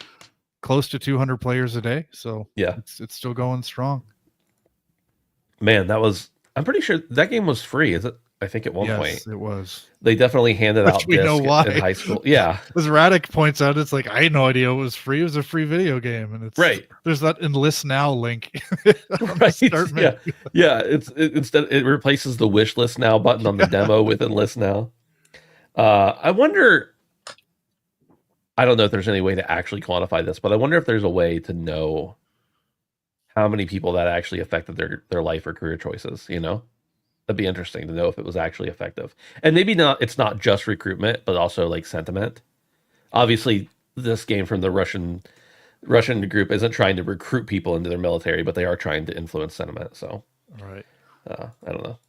close to 200 players a day. So yeah. it's still going strong. Man, that was. I'm pretty sure that game was free. Is it? I think at one point Yes, it was. they definitely handed Which out we know discs why. in high school. Yeah, As Radic points out, it's like I had no idea it was free. It was a free video game, and it's right. There's that enlist now link. On the Right. start Yeah. menu. Yeah. Instead it replaces the wish list now button on the demo with enlist now. I wonder. I don't know if there's any way to actually quantify this, but I wonder if there's a way to know how many people that actually affected their life or career choices. That'd be interesting to know if it was actually effective. And maybe not. It's not just recruitment, but also like sentiment. Obviously, this game from the Russian group isn't trying to recruit people into their military, but they are trying to influence sentiment. So, All right. I don't know.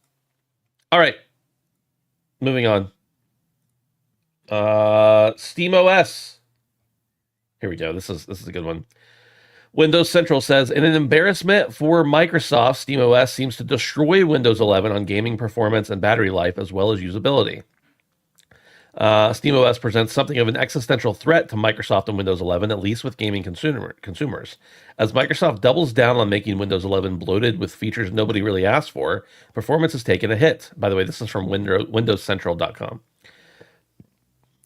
All right, moving on. SteamOS. Here we go. This is a good one. Windows Central says, in an embarrassment for Microsoft, SteamOS seems to destroy Windows 11 on gaming performance and battery life, as well as usability. SteamOS presents something of an existential threat to Microsoft and Windows 11, at least with gaming consumers. As Microsoft doubles down on making Windows 11 bloated with features nobody really asked for, performance has taken a hit. By the way, this is from WindowsCentral.com.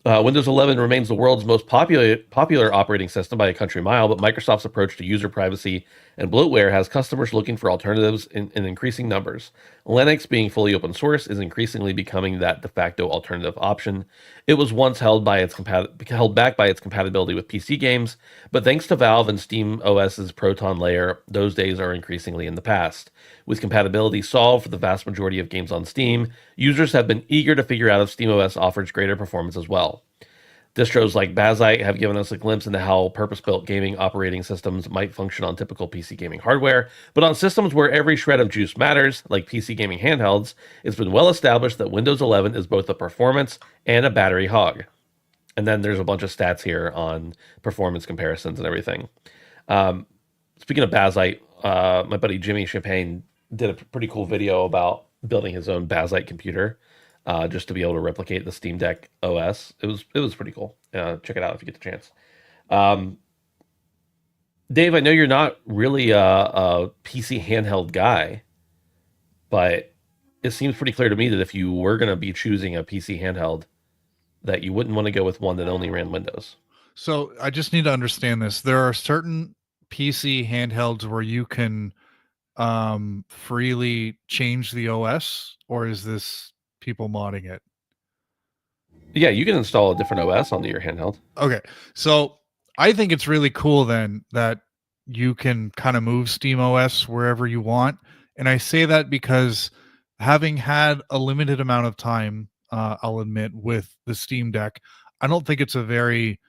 Windows 11 remains the world's most popular operating system by a country mile, but Microsoft's approach to user privacy and bloatware has customers looking for alternatives in increasing numbers. Linux, being fully open source, is increasingly becoming that de facto alternative option. It was once held back by its compatibility with PC games, but thanks to Valve and SteamOS's Proton layer, those days are increasingly in the past. With compatibility solved for the vast majority of games on Steam, users have been eager to figure out if SteamOS offers greater performance as well. Distros like Bazite have given us a glimpse into how purpose-built gaming operating systems might function on typical PC gaming hardware, but on systems where every shred of juice matters, like PC gaming handhelds, it's been well established that Windows 11 is both a performance and a battery hog. And then there's a bunch of stats here on performance comparisons and everything. Speaking of Bazite, my buddy Jimmy Champagne did a pretty cool video about building his own Bazite computer. Just to be able to replicate the Steam Deck OS. It was pretty cool. Check it out if you get the chance. Dave, I know you're not really a PC handheld guy, but it seems pretty clear to me that if you were going to be choosing a PC handheld, that you wouldn't want to go with one that only ran Windows. So I just need to understand this. There are certain PC handhelds where you can freely change the OS, or is this people modding it? Yeah, you can install a different OS onto your handheld. Okay. So I think it's really cool then that you can kind of move SteamOS wherever you want. And I say that because having had a limited amount of time, I'll admit, with the Steam Deck, I don't think it's a very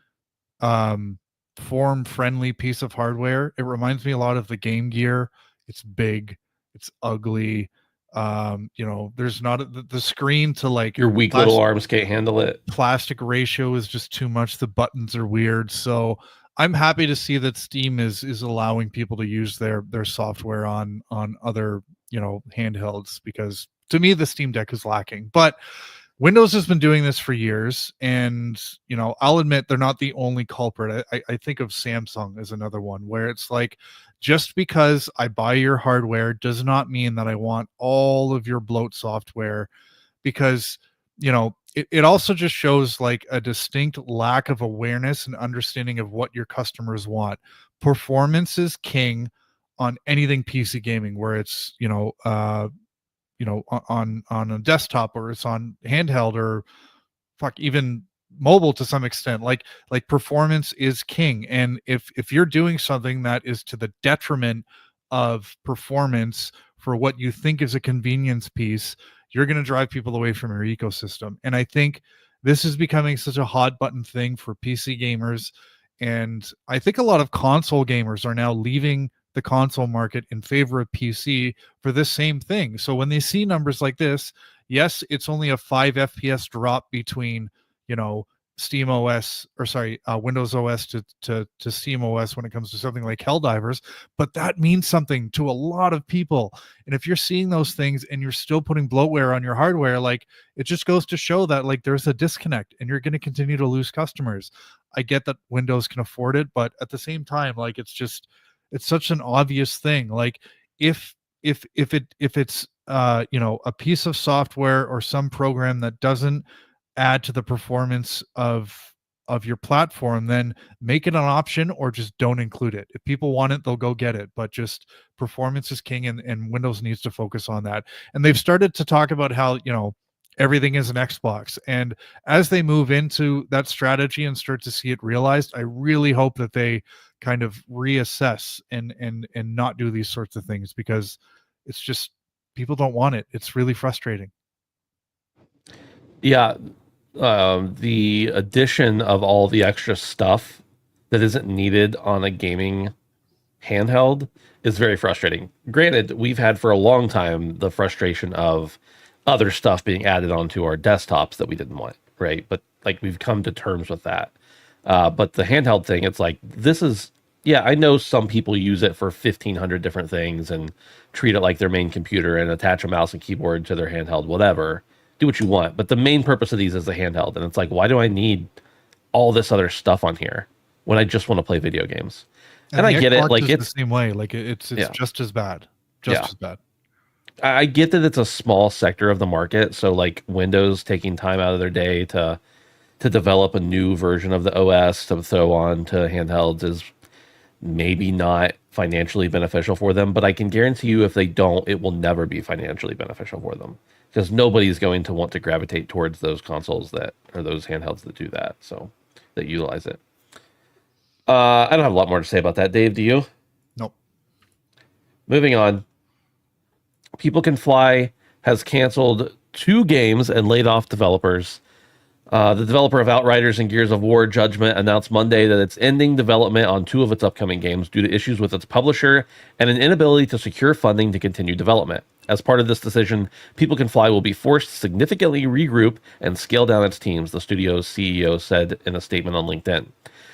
form friendly piece of hardware. It reminds me a lot of the Game Gear. It's big, it's ugly. There's not the screen to like Your weak little arms can't handle it. Plastic ratio is just too much. The buttons are weird. So I'm happy to see that Steam is allowing people to use their software on other handhelds, because to me the Steam Deck is lacking. But Windows has been doing this for years, and I'll admit they're not the only culprit. I think of Samsung as another one, where it's like, just because I buy your hardware does not mean that I want all of your bloat software, because it also just shows like a distinct lack of awareness and understanding of what your customers want. Performance is king on anything PC gaming, where it's on a desktop, or it's on handheld, or fuck, even mobile to some extent. Like performance is king, and if you're doing something that is to the detriment of performance for what you think is a convenience piece, you're going to drive people away from your ecosystem. And I think this is becoming such a hot button thing for PC gamers, and I think a lot of console gamers are now leaving the console market in favor of PC for this same thing. So when they see numbers like this, yes, it's only a 5 FPS drop between, SteamOS, or sorry, Windows OS to SteamOS when it comes to something like Helldivers, but that means something to a lot of people. And if you're seeing those things and you're still putting bloatware on your hardware, like, it just goes to show that like there's a disconnect, and you're going to continue to lose customers. I get that Windows can afford it, but at the same time, like, it's such an obvious thing. Like, if it's a piece of software or some program that doesn't add to the performance of your platform, then make it an option, or just don't include it. If people want it, they'll go get it, but just performance is king, and Windows needs to focus on that. And they've started to talk about how everything is an Xbox, and as they move into that strategy and start to see it realized, I really hope that they kind of reassess and not do these sorts of things, because it's just, people don't want it. It's really frustrating. Yeah, the addition of all the extra stuff that isn't needed on a gaming handheld is very frustrating. Granted, we've had for a long time the frustration of other stuff being added onto our desktops that we didn't want, right? But like, we've come to terms with that. But the handheld thing, it's like, this is, yeah, I know some people use it for 1,500 different things and treat it like their main computer and attach a mouse and keyboard to their handheld, whatever. Do what you want. But the main purpose of these is the handheld. And it's like, why do I need all this other stuff on here when I just want to play video games? And I the get it. Xbox Like, is it's the same way. Like, it's yeah, just as bad. yeah. As bad. I get that it's a small sector of the market. So like, Windows taking time out of their day to develop a new version of the OS to throw on to handhelds is maybe not financially beneficial for them, but I can guarantee you, if they don't, it will never be financially beneficial for them, because nobody's going to want to gravitate towards those consoles that, or those handhelds that do that, so that utilize it. I don't have a lot more to say about that. Dave, do you? Nope. Moving on. People Can Fly has canceled 2 games and laid off developers. The developer of Outriders and Gears of War, Judgment, announced Monday that it's ending development on 2 of its upcoming games due to issues with its publisher and an inability to secure funding to continue development. As part of this decision, People Can Fly will be forced to significantly regroup and scale down its teams, the studio's CEO said in a statement on LinkedIn.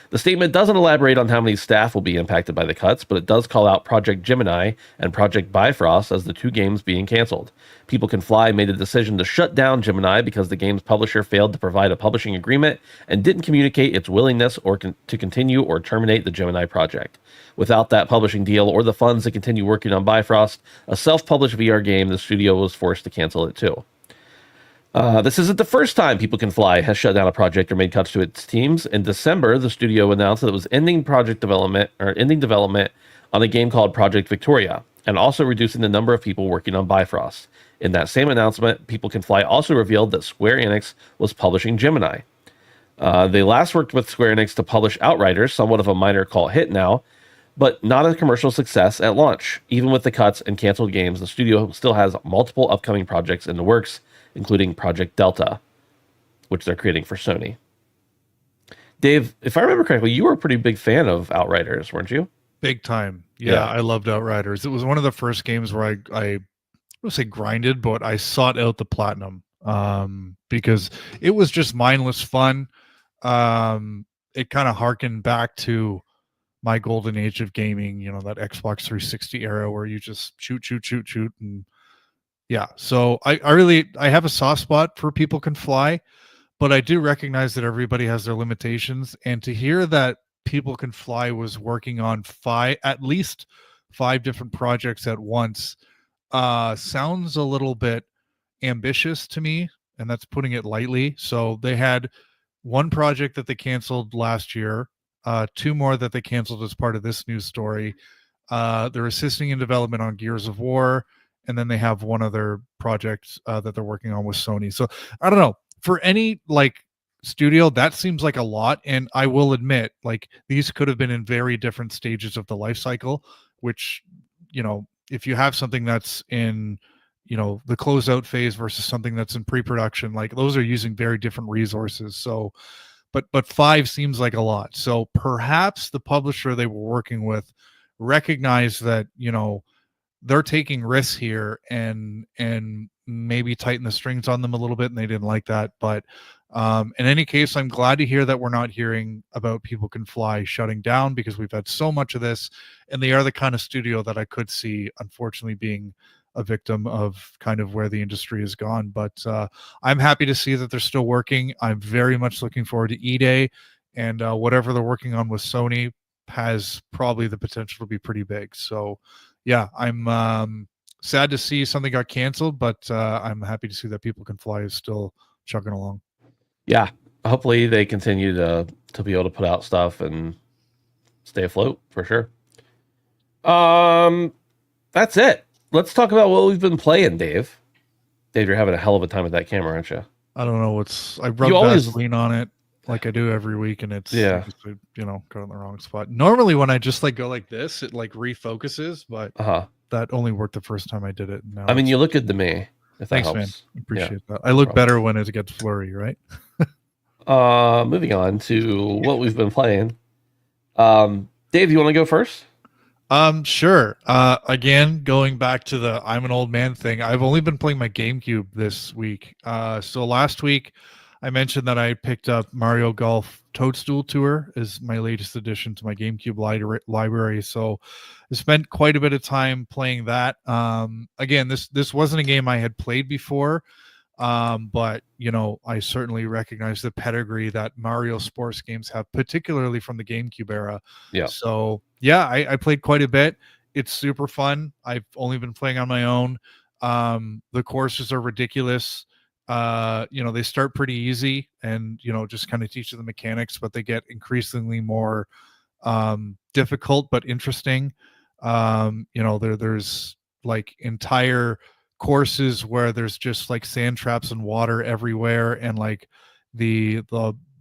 The statement doesn't elaborate on how many staff will be impacted by the cuts, but it does call out Project Gemini and Project Bifrost as the 2 games being canceled. People Can Fly made a decision to shut down Gemini because the game's publisher failed to provide a publishing agreement and didn't communicate its willingness to continue or terminate the Gemini project. Without that publishing deal or the funds to continue working on Bifrost, a self-published VR game, the studio was forced to cancel it too. This isn't the first time People Can Fly has shut down a project or made cuts to its teams. In December, the studio announced that it was ending development on a game called Project Victoria, and also reducing the number of people working on Bifrost. In that same announcement, People Can Fly also revealed that Square Enix was publishing Gemini. They last worked with Square Enix to publish Outriders, somewhat of a minor cult hit now, but not a commercial success at launch. Even with the cuts and canceled games, the studio still has multiple upcoming projects in the works, including Project Delta, which they're creating for Sony. Dave, if I remember correctly, you were a pretty big fan of Outriders, weren't you? Big time. Yeah, I loved Outriders. It was one of the first games where I don't say grinded, but I sought out the platinum, because it was just mindless fun. It kind of harkened back to my golden age of gaming, that Xbox 360 era where you just shoot, and Yeah. So I have a soft spot for People Can Fly, but I do recognize that everybody has their limitations. And to hear that People Can Fly was working on at least five different projects at once, sounds a little bit ambitious to me, and that's putting it lightly. So they had one project that they canceled last year, two more that they canceled as part of this news story. They're assisting in development on Gears of War, and then they have one other project that they're working on with Sony. So I don't know, for any like studio, that seems like a lot. And I will admit, like, these could have been in very different stages of the life cycle, which, if you have something that's in, the closeout phase versus something that's in pre-production, like those are using very different resources. So but five seems like a lot. So perhaps the publisher they were working with recognized that, they're taking risks here, and maybe tighten the strings on them a little bit, and they didn't like that. But in any case, I'm glad to hear that we're not hearing about People Can Fly shutting down, because we've had so much of this, and they are the kind of studio that I could see, unfortunately, being a victim of kind of where the industry has gone. But I'm happy to see that they're still working. I'm very much looking forward to E-Day, and whatever they're working on with Sony has probably the potential to be pretty big. So yeah, I'm sad to see something got canceled, but I'm happy to see that People Can Fly is still chugging along. Yeah, hopefully they continue to be able to put out stuff and stay afloat for sure. That's it. Let's talk about what we've been playing, Dave. Dave, you're having a hell of a time with that camera, aren't you? I don't know I rub Vaseline on it like I do every week, and it's got in the wrong spot. Normally when I just like go like this, it like refocuses, but that only worked the first time I did it. Now I mean, you look good to me. Thanks, man. Appreciate that. I look better when it gets blurry, right? Moving on to what we've been playing. Dave, you want to go first? Sure. Again, going back to the I'm an old man thing, I've only been playing my GameCube this week. So last week I mentioned that I picked up Mario Golf Toadstool Tour as my latest addition to my GameCube library. So I spent quite a bit of time playing that. Again, this wasn't a game I had played before. But I certainly recognize the pedigree that Mario sports games have, particularly from the GameCube era. Yeah. So yeah, I played quite a bit. It's super fun. I've only been playing on my own. The courses are ridiculous. They start pretty easy, and just kind of teach you the mechanics, but they get increasingly more difficult but interesting. There's like entire courses where there's just like sand traps and water everywhere, and like the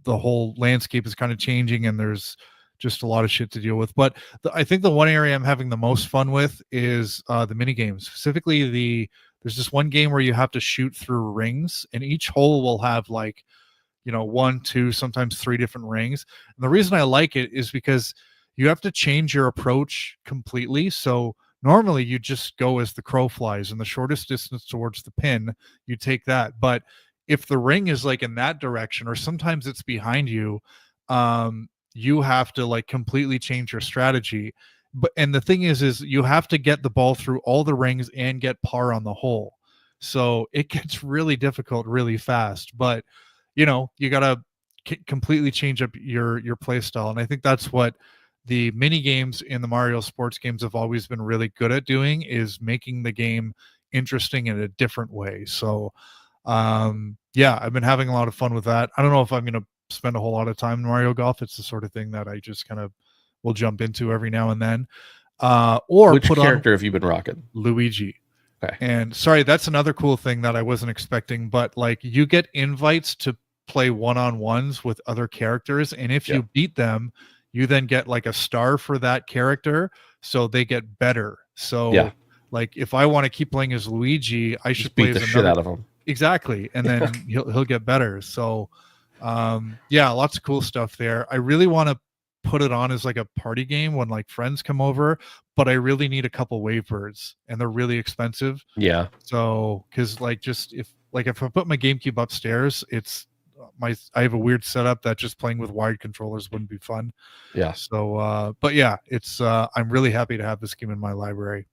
whole landscape is kind of changing, and there's just a lot of shit to deal with. But I think the one area I'm having the most fun with is the mini games. Specifically, there's this one game where you have to shoot through rings, and each hole will have like one, two, sometimes three different rings. And the reason I like it is because you have to change your approach completely. So normally you just go as the crow flies, and the shortest distance towards the pin, you take that. But if the ring is like in that direction, or sometimes it's behind you, you have to like completely change your strategy. And the thing is you have to get the ball through all the rings and get par on the hole. So it gets really difficult really fast. But you gotta completely change up your play style. And I think that's what the mini games in the Mario sports games have always been really good at doing, is making the game interesting in a different way. So yeah, I've been having a lot of fun with that. I don't know if I'm going to spend a whole lot of time in Mario Golf. It's the sort of thing that I just kind of will jump into every now and then. Or which character have you been rocking? Luigi. Okay. And sorry, that's another cool thing that I wasn't expecting, but like you get invites to play one-on-ones with other characters, and if you beat them, you then get like a star for that character, so they get better. So like if I want to keep playing as Luigi, I should beat the shit out of him. Exactly. And then he'll get better. So lots of cool stuff there. I really want to put it on as like a party game when like friends come over, but I really need a couple wave birds, and they're really expensive. Yeah. So because like just if I put my GameCube upstairs, I have a weird setup that just playing with wired controllers wouldn't be fun. Yeah. So but yeah, it's I'm really happy to have this game in my library.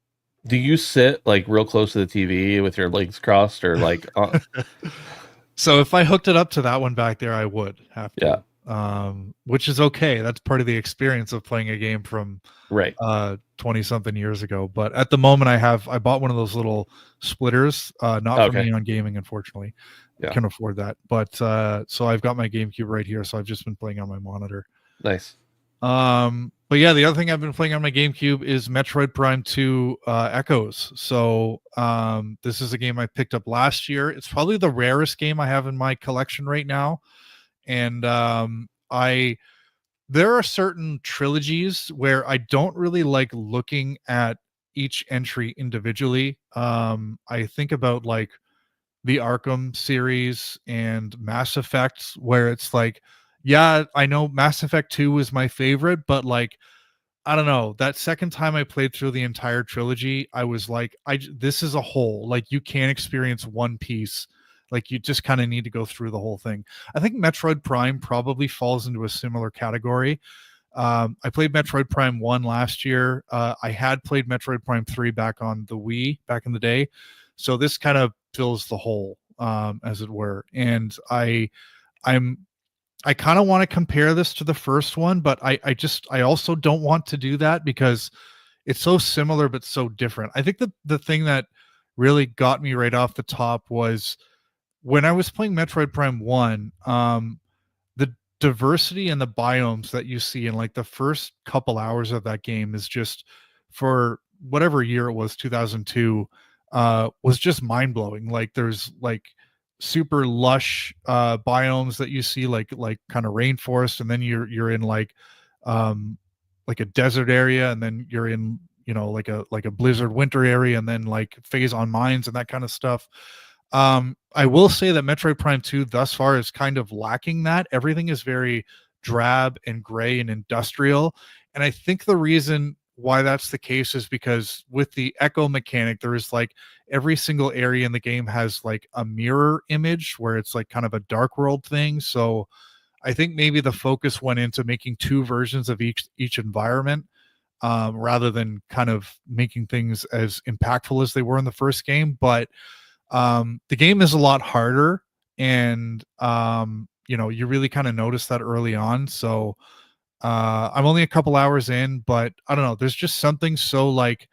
Do you sit like real close to the TV with your legs crossed, or like, So if I hooked it up to that one back there, I would have yeah, to, which is okay. That's part of the experience of playing a game from right. 20 something years ago. But at the moment, I bought one of those little splitters, not for Okay. me on gaming, unfortunately. I Yeah. can afford that. But so I've got my GameCube right here. So I've just been playing on my monitor. Nice. But yeah, the other thing I've been playing on my GameCube is Metroid Prime 2 Echoes. So this is a game I picked up last year. It's probably the rarest game I have in my collection right now. And I there are certain trilogies where I don't really like looking at each entry individually. I think about like the Arkham series and Mass Effect, where it's like, yeah, I know Mass Effect 2 was my favorite, but like, I don't know. That second time I played through the entire trilogy, I was like, this is a whole. Like, you can't experience one piece. Like, you just kind of need to go through the whole thing. I think Metroid Prime probably falls into a similar category. I played Metroid Prime 1 last year. I had played Metroid Prime 3 back on the Wii back in the day. So this kind of fills the hole, as it were. And I'm I kind of want to compare this to the first one, but I also don't want to do that because it's so similar but so different. I think the thing that really got me right off the top was when I was playing Metroid Prime 1, the diversity and the biomes that you see in like the first couple hours of that game is just, for whatever year it was, 2002, was just mind-blowing. Like there's like super lush biomes that you see, like kind of rainforest, and then you're in um like a desert area, and then you're in, like a blizzard winter area, and then like phase on mines and that kind of stuff. I will say that Metroid Prime 2 thus far is kind of lacking that. Everything is very drab and gray and industrial. And I think the reason why that's the case is because with the echo mechanic, there is like every single area in the game has like a mirror image where it's like kind of a dark world thing. So I think maybe the focus went into making two versions of each environment, rather than kind of making things as impactful as they were in the first game. But the game is a lot harder, and you really kind of notice that early on. So I'm only a couple hours in, but I don't know, there's just something so like,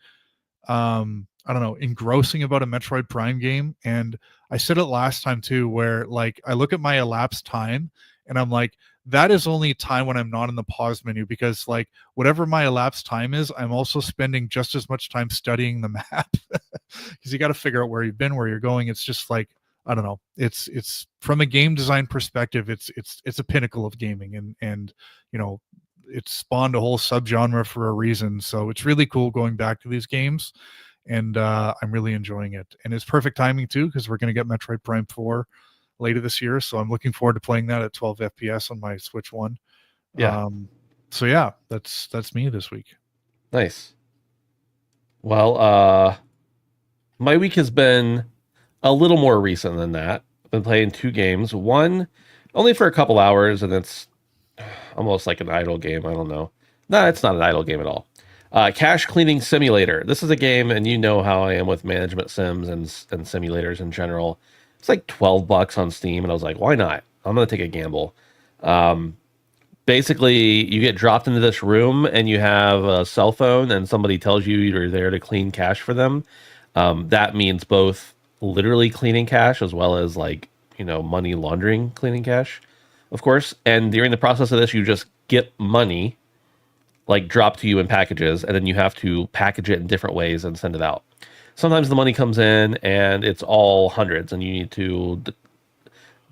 I don't know, engrossing about a Metroid Prime game. And I said it last time too, where like I look at my elapsed time and I'm like, that is only time when I'm not in the pause menu, because like whatever my elapsed time is, I'm also spending just as much time studying the map, because you got to figure out where you've been, where you're going. It's just like, I don't know. It's from a game design perspective, it's a pinnacle of gaming, and you know, it's spawned a whole subgenre for a reason. So it's really cool going back to these games, and I'm really enjoying it. And it's perfect timing too, because we're going to get Metroid Prime 4 later this year, so I'm looking forward to playing that at 12 FPS on my Switch One. Yeah. So yeah, that's me this week. Nice. Well, my week has been a little more recent than that. I've been playing two games. One only for a couple hours, and it's almost like an idle game. I don't know. No, it's not an idle game at all. Cash Cleaning Simulator. This is a game, and you know how I am with management sims and simulators in general. It's like $12 on Steam, and I was like, why not? I'm gonna take a gamble. Um, Basically, you get dropped into this room, and you have a cell phone, and somebody tells you you're there to clean cash for them. That means both literally cleaning cash as well as like, money laundering cleaning cash, of course. And during the process of this, you just get money like dropped to you in packages, and then you have to package it in different ways and send it out. Sometimes the money comes in and it's all hundreds, and you need to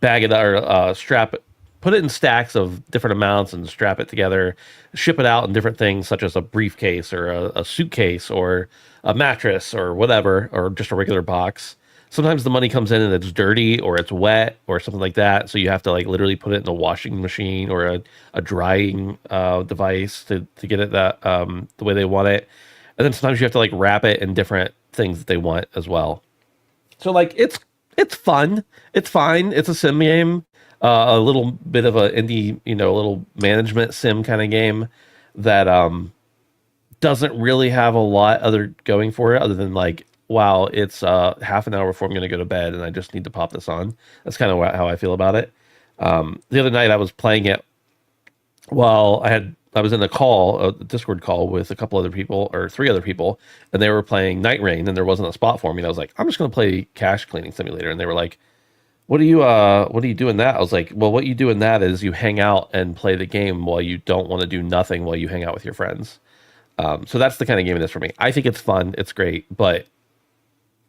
bag it or strap it, put it in stacks of different amounts and strap it together, ship it out in different things such as a briefcase or a suitcase or a mattress or whatever, or just a regular box. Sometimes the money comes in and it's dirty or it's wet or something like that. So you have to like literally put it in a washing machine or a drying device to get it that the way they want it. And then sometimes you have to like wrap it in different things that they want as well. So like it's fun. It's fine. It's a sim game. A little bit of a indie, a little management sim kind of game that doesn't really have a lot other going for it other than like, wow, it's half an hour before I'm going to go to bed and I just need to pop this on. That's kind of how I feel about it. The other night I was playing it while I was in a Discord call with a couple other people or three other people, and they were playing Night Rain, and there wasn't a spot for me. And I was like, I'm just going to play Cache Cleaning Simulator, and they were like, what do you do in that? I was like, well, what you do in that is you hang out and play the game while you don't want to do nothing while you hang out with your friends. So that's the kind of game it is for me. I think it's fun, it's great, but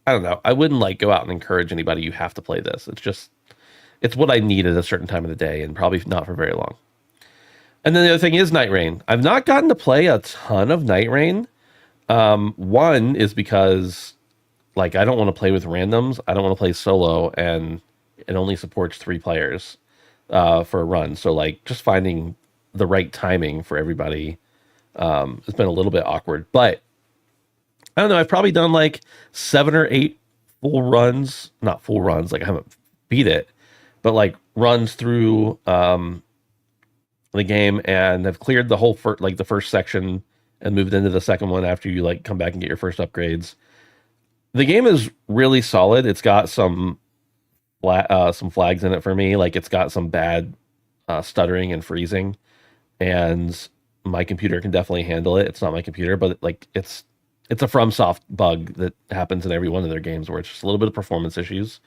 I don't know. I wouldn't like go out and encourage anybody. You have to play this. It's what I need at a certain time of the day, and probably not for very long. And then the other thing is Night Rain. I've not gotten to play a ton of Night Rain. One is because like I don't want to play with randoms. I don't want to play solo, and it only supports 3 players for a run. So like just finding the right timing for everybody has been a little bit awkward. But I don't know. I've probably done like 7 or 8 full runs, not full runs. Like I haven't beat it, but like runs through the game, and have cleared the whole like the first section and moved into the second one after you like come back and get your first upgrades. The game is really solid. It's got some flags in it for me. Like it's got some bad stuttering and freezing, and my computer can definitely handle it. It's not my computer, but like it's a FromSoft bug that happens in every one of their games where it's just a little bit of performance issues.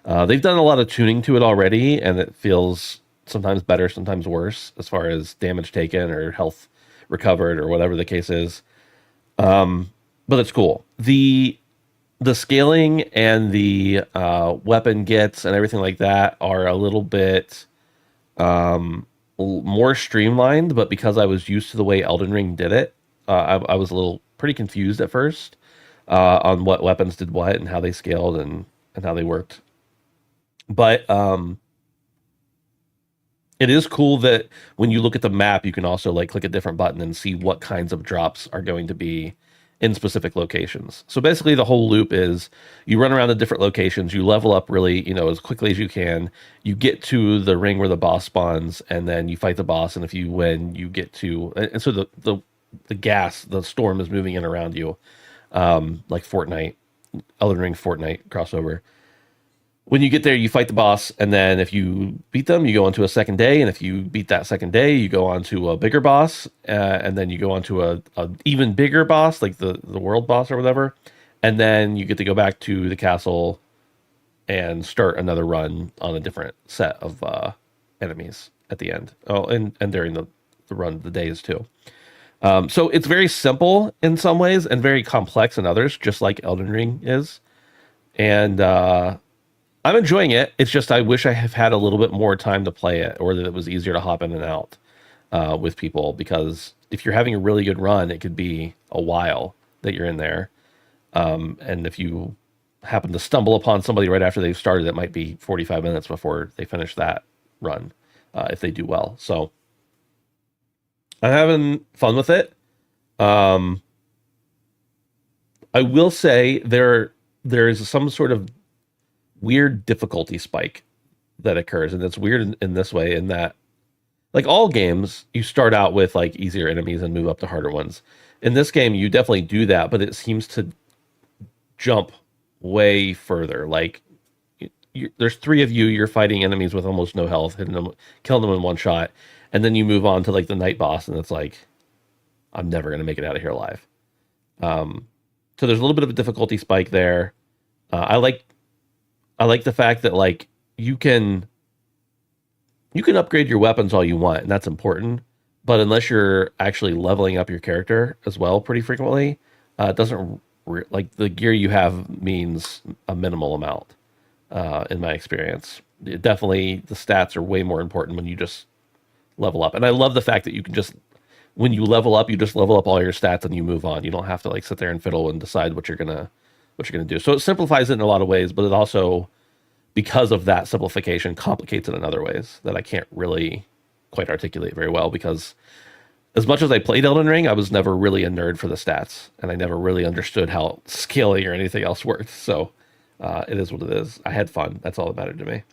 They've done a lot of tuning to it already, and it feels sometimes better, sometimes worse as far as damage taken or health recovered or whatever the case is. But it's cool. The scaling and the weapon gets and everything like that are a little bit more streamlined, but because I was used to the way Elden Ring did it, I was a little pretty confused at first on what weapons did what and how they scaled and how they worked. But it is cool that when you look at the map, you can also like click a different button and see what kinds of drops are going to be in specific locations. So basically the whole loop is you run around the different locations, you level up really, as quickly as you can. You get to the ring where the boss spawns, and then you fight the boss, and if you win, you get to, and so the storm is moving in around you. Like Fortnite, Elden Ring Fortnite crossover. When you get there, you fight the boss, and then if you beat them, you go on to a second day, and if you beat that second day, you go on to a bigger boss, and then you go on to a even bigger boss, like the world boss or whatever, and then you get to go back to the castle and start another run on a different set of enemies at the end. Oh, and during the run, the days too. So it's very simple in some ways and very complex in others, just like Elden Ring is. And I'm enjoying it. It's just I wish I have had a little bit more time to play it, or that it was easier to hop in and out with people. Because if you're having a really good run, it could be a while that you're in there. And if you happen to stumble upon somebody right after they've started, it might be 45 minutes before they finish that run if they do well. So I'm having fun with it. I will say there is some sort of weird difficulty spike that occurs, and it's weird in this way, in that like all games you start out with like easier enemies and move up to harder ones. In this game you definitely do that, but it seems to jump way further. Like there's 3 of you, you're fighting enemies with almost no health, hitting them, killing them in one shot, and then you move on to like the night boss, and it's like I'm never going to make it out of here alive. So there's a little bit of a difficulty spike there. I like the fact that like you can upgrade your weapons all you want, and that's important. But unless you're actually leveling up your character as well pretty frequently, it doesn't like the gear you have means a minimal amount in my experience. Definitely the stats are way more important when you just level up. And I love the fact that you can just, when you level up, you just level up all your stats and you move on. You don't have to like sit there and fiddle and decide what you're gonna do. So it simplifies it in a lot of ways, but it also, because of that simplification, complicates it in other ways that I can't really quite articulate very well, because as much as I played Elden Ring, I was never really a nerd for the stats, and I never really understood how scaling or anything else worked. So it is what it is. I had fun. That's all that mattered to me.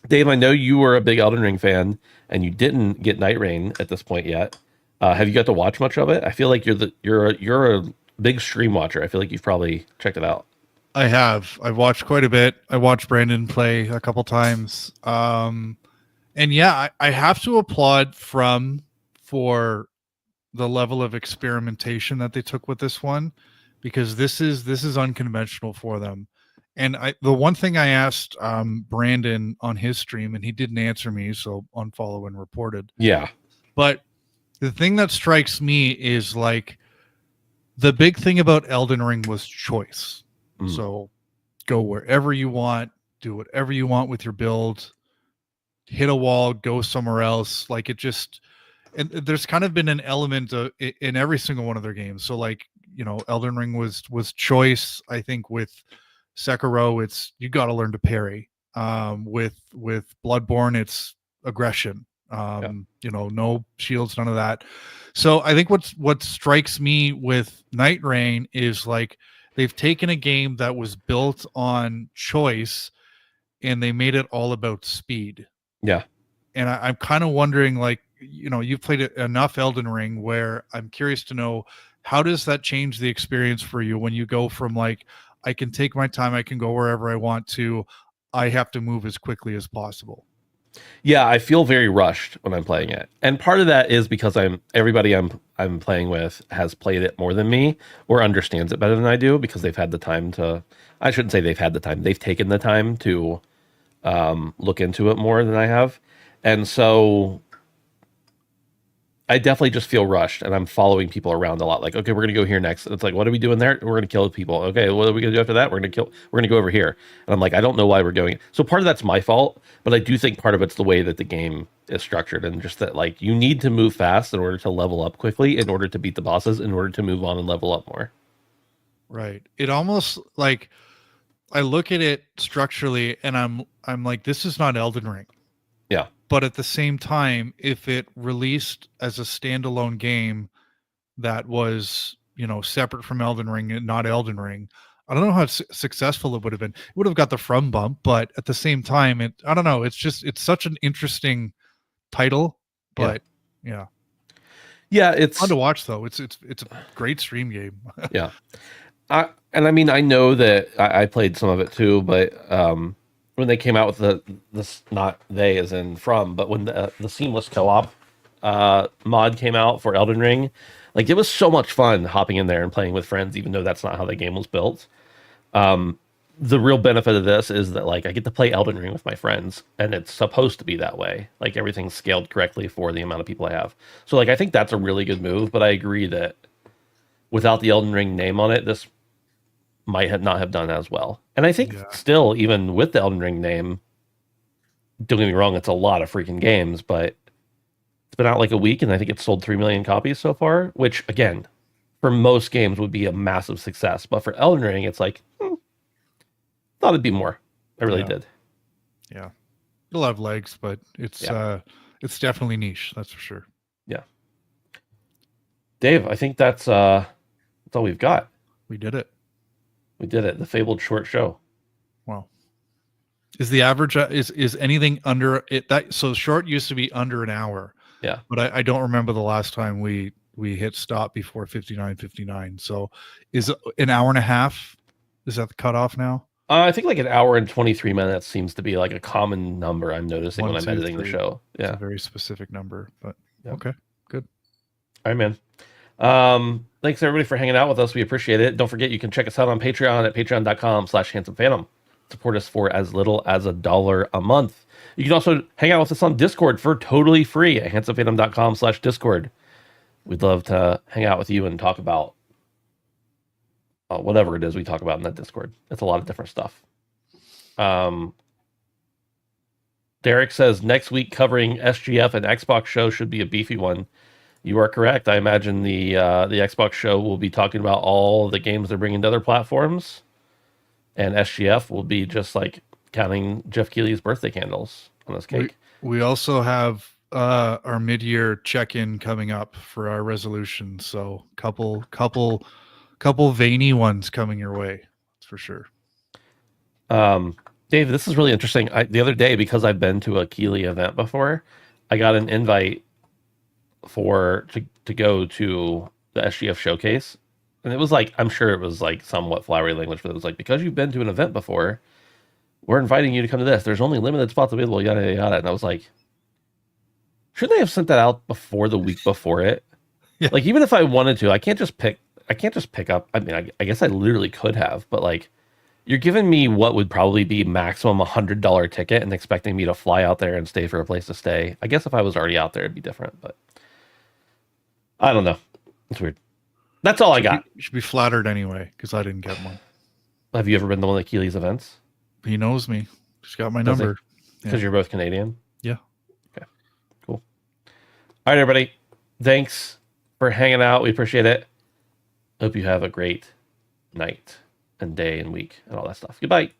Dave, I know you were a big Elden Ring fan, and you didn't get Night Rain at this point yet. Have you got to watch much of it? I feel like you're a big stream watcher. I feel like you've probably checked it out. I have. I've watched quite a bit. I watched Brandon play a couple times. And yeah, I have to applaud from for the level of experimentation that they took with this one, because this is unconventional for them. And the one thing I asked Brandon on his stream, and he didn't answer me, so unfollow and reported. Yeah. But the thing that strikes me is like the big thing about Elden Ring was choice. Mm. So go wherever you want, do whatever you want with your build, hit a wall, go somewhere else. Like it just, and there's kind of been an element in every single one of their games. So like, Elden Ring was choice. I think with Sekiro, it's you got to learn to parry. With Bloodborne, it's aggression. Yeah. No shields, none of that. So I think what strikes me with Night Rain is like they've taken a game that was built on choice and they made it all about speed. Yeah. And I'm kind of wondering, like, you've played enough Elden Ring where I'm curious to know, how does that change the experience for you when you go from like, I can take my time, I can go wherever I want to, I have to move as quickly as possible. Yeah, I feel very rushed when I'm playing it. And part of that is because everybody I'm playing with has played it more than me or understands it better than I do because they've had the time to I shouldn't say they've had the time. They've taken the time to look into it more than I have. And so I definitely just feel rushed and I'm following people around a lot. Like, okay, we're going to go here next. And it's like, what are we doing there? We're going to kill people. Okay, what are we going to do after that? We're going to go over here. And I'm like, I don't know why we're going. So part of that's my fault, but I do think part of it's the way that the game is structured and just that like you need to move fast in order to level up quickly, in order to beat the bosses, in order to move on and level up more. Right. It almost like I look at it structurally and I'm like, this is not Elden Ring. Yeah. But at the same time, if it released as a standalone game that was, separate from Elden Ring and not Elden Ring, I don't know how successful it would have been. It would have got the from bump, but at the same time, I don't know. It's such an interesting title, but yeah. Yeah, it's fun to watch though. It's a great stream game. Yeah. And I mean, I know that I played some of it too, but when they came out with this, not they as in from, but when the seamless co-op mod came out for Elden Ring, like it was so much fun hopping in there and playing with friends, even though that's not how the game was built. The real benefit of this is that like I get to play Elden Ring with my friends, and it's supposed to be that way. Like everything's scaled correctly for the amount of people I have. So like I think that's a really good move, but I agree that without the Elden Ring name on it, this might not have done as well. And I think still, even with the Elden Ring name, don't get me wrong, it's a lot of freaking games, but it's been out like a week and I think it's sold 3 million copies so far, which again, for most games would be a massive success. But for Elden Ring, it's like, thought it'd be more. I really did. Yeah. It'll have legs, but it's definitely niche, that's for sure. Yeah. Dave, I think that's all we've got. We did it. We did it. The fabled short show. Wow. Is the average is anything under it? That so short used to be under an hour. Yeah. But I don't remember the last time we hit stop before 59:59. So is an hour and a half? Is that the cutoff now? I think like an hour and 23 minutes seems to be like a common number I'm noticing when I'm editing the show. Yeah. It's a very specific number, but okay, good. All right, man. Thanks everybody for hanging out with us. We appreciate it. Don't forget you can check us out on Patreon at patreon.com/handsomephantom. Support us for as little as $1 a month. You can also hang out with us on Discord for totally free at handsomephantom.com/Discord. We'd love to hang out with you and talk about whatever it is we talk about in that Discord. It's a lot of different stuff. Derek says next week covering SGF and Xbox show should be a beefy one. You are correct. I imagine the Xbox show will be talking about all the games they're bringing to other platforms, and SGF will be just like counting Jeff Keighley's birthday candles on his cake. We also have our mid-year check-in coming up for our resolution, so couple veiny ones coming your way. That's for sure. Dave, this is really interesting. The other day, because I've been to a Keighley event before, I got an invite to go to the SGF showcase, and it was like, I'm sure it was like somewhat flowery language, but it was like, because you've been to an event before, we're inviting you to come to this. There's only limited spots available, yada yada yada. And I was like, shouldn't they have sent that out before the week before it? Yeah. Like, even if I wanted to, I can't just pick up. I mean, I guess I literally could have, but like, you're giving me what would probably be maximum $100 ticket and expecting me to fly out there and stay for a place to stay. I guess if I was already out there, it'd be different, but I don't know. It's weird. That's all I got. You should be flattered anyway, because I didn't get one. Have you ever been to one of Keely's events? He knows me. He's got my Does he? number. Because you're both Canadian? Yeah. Okay, cool. All right, everybody. Thanks for hanging out. We appreciate it. Hope you have a great night and day and week and all that stuff. Goodbye.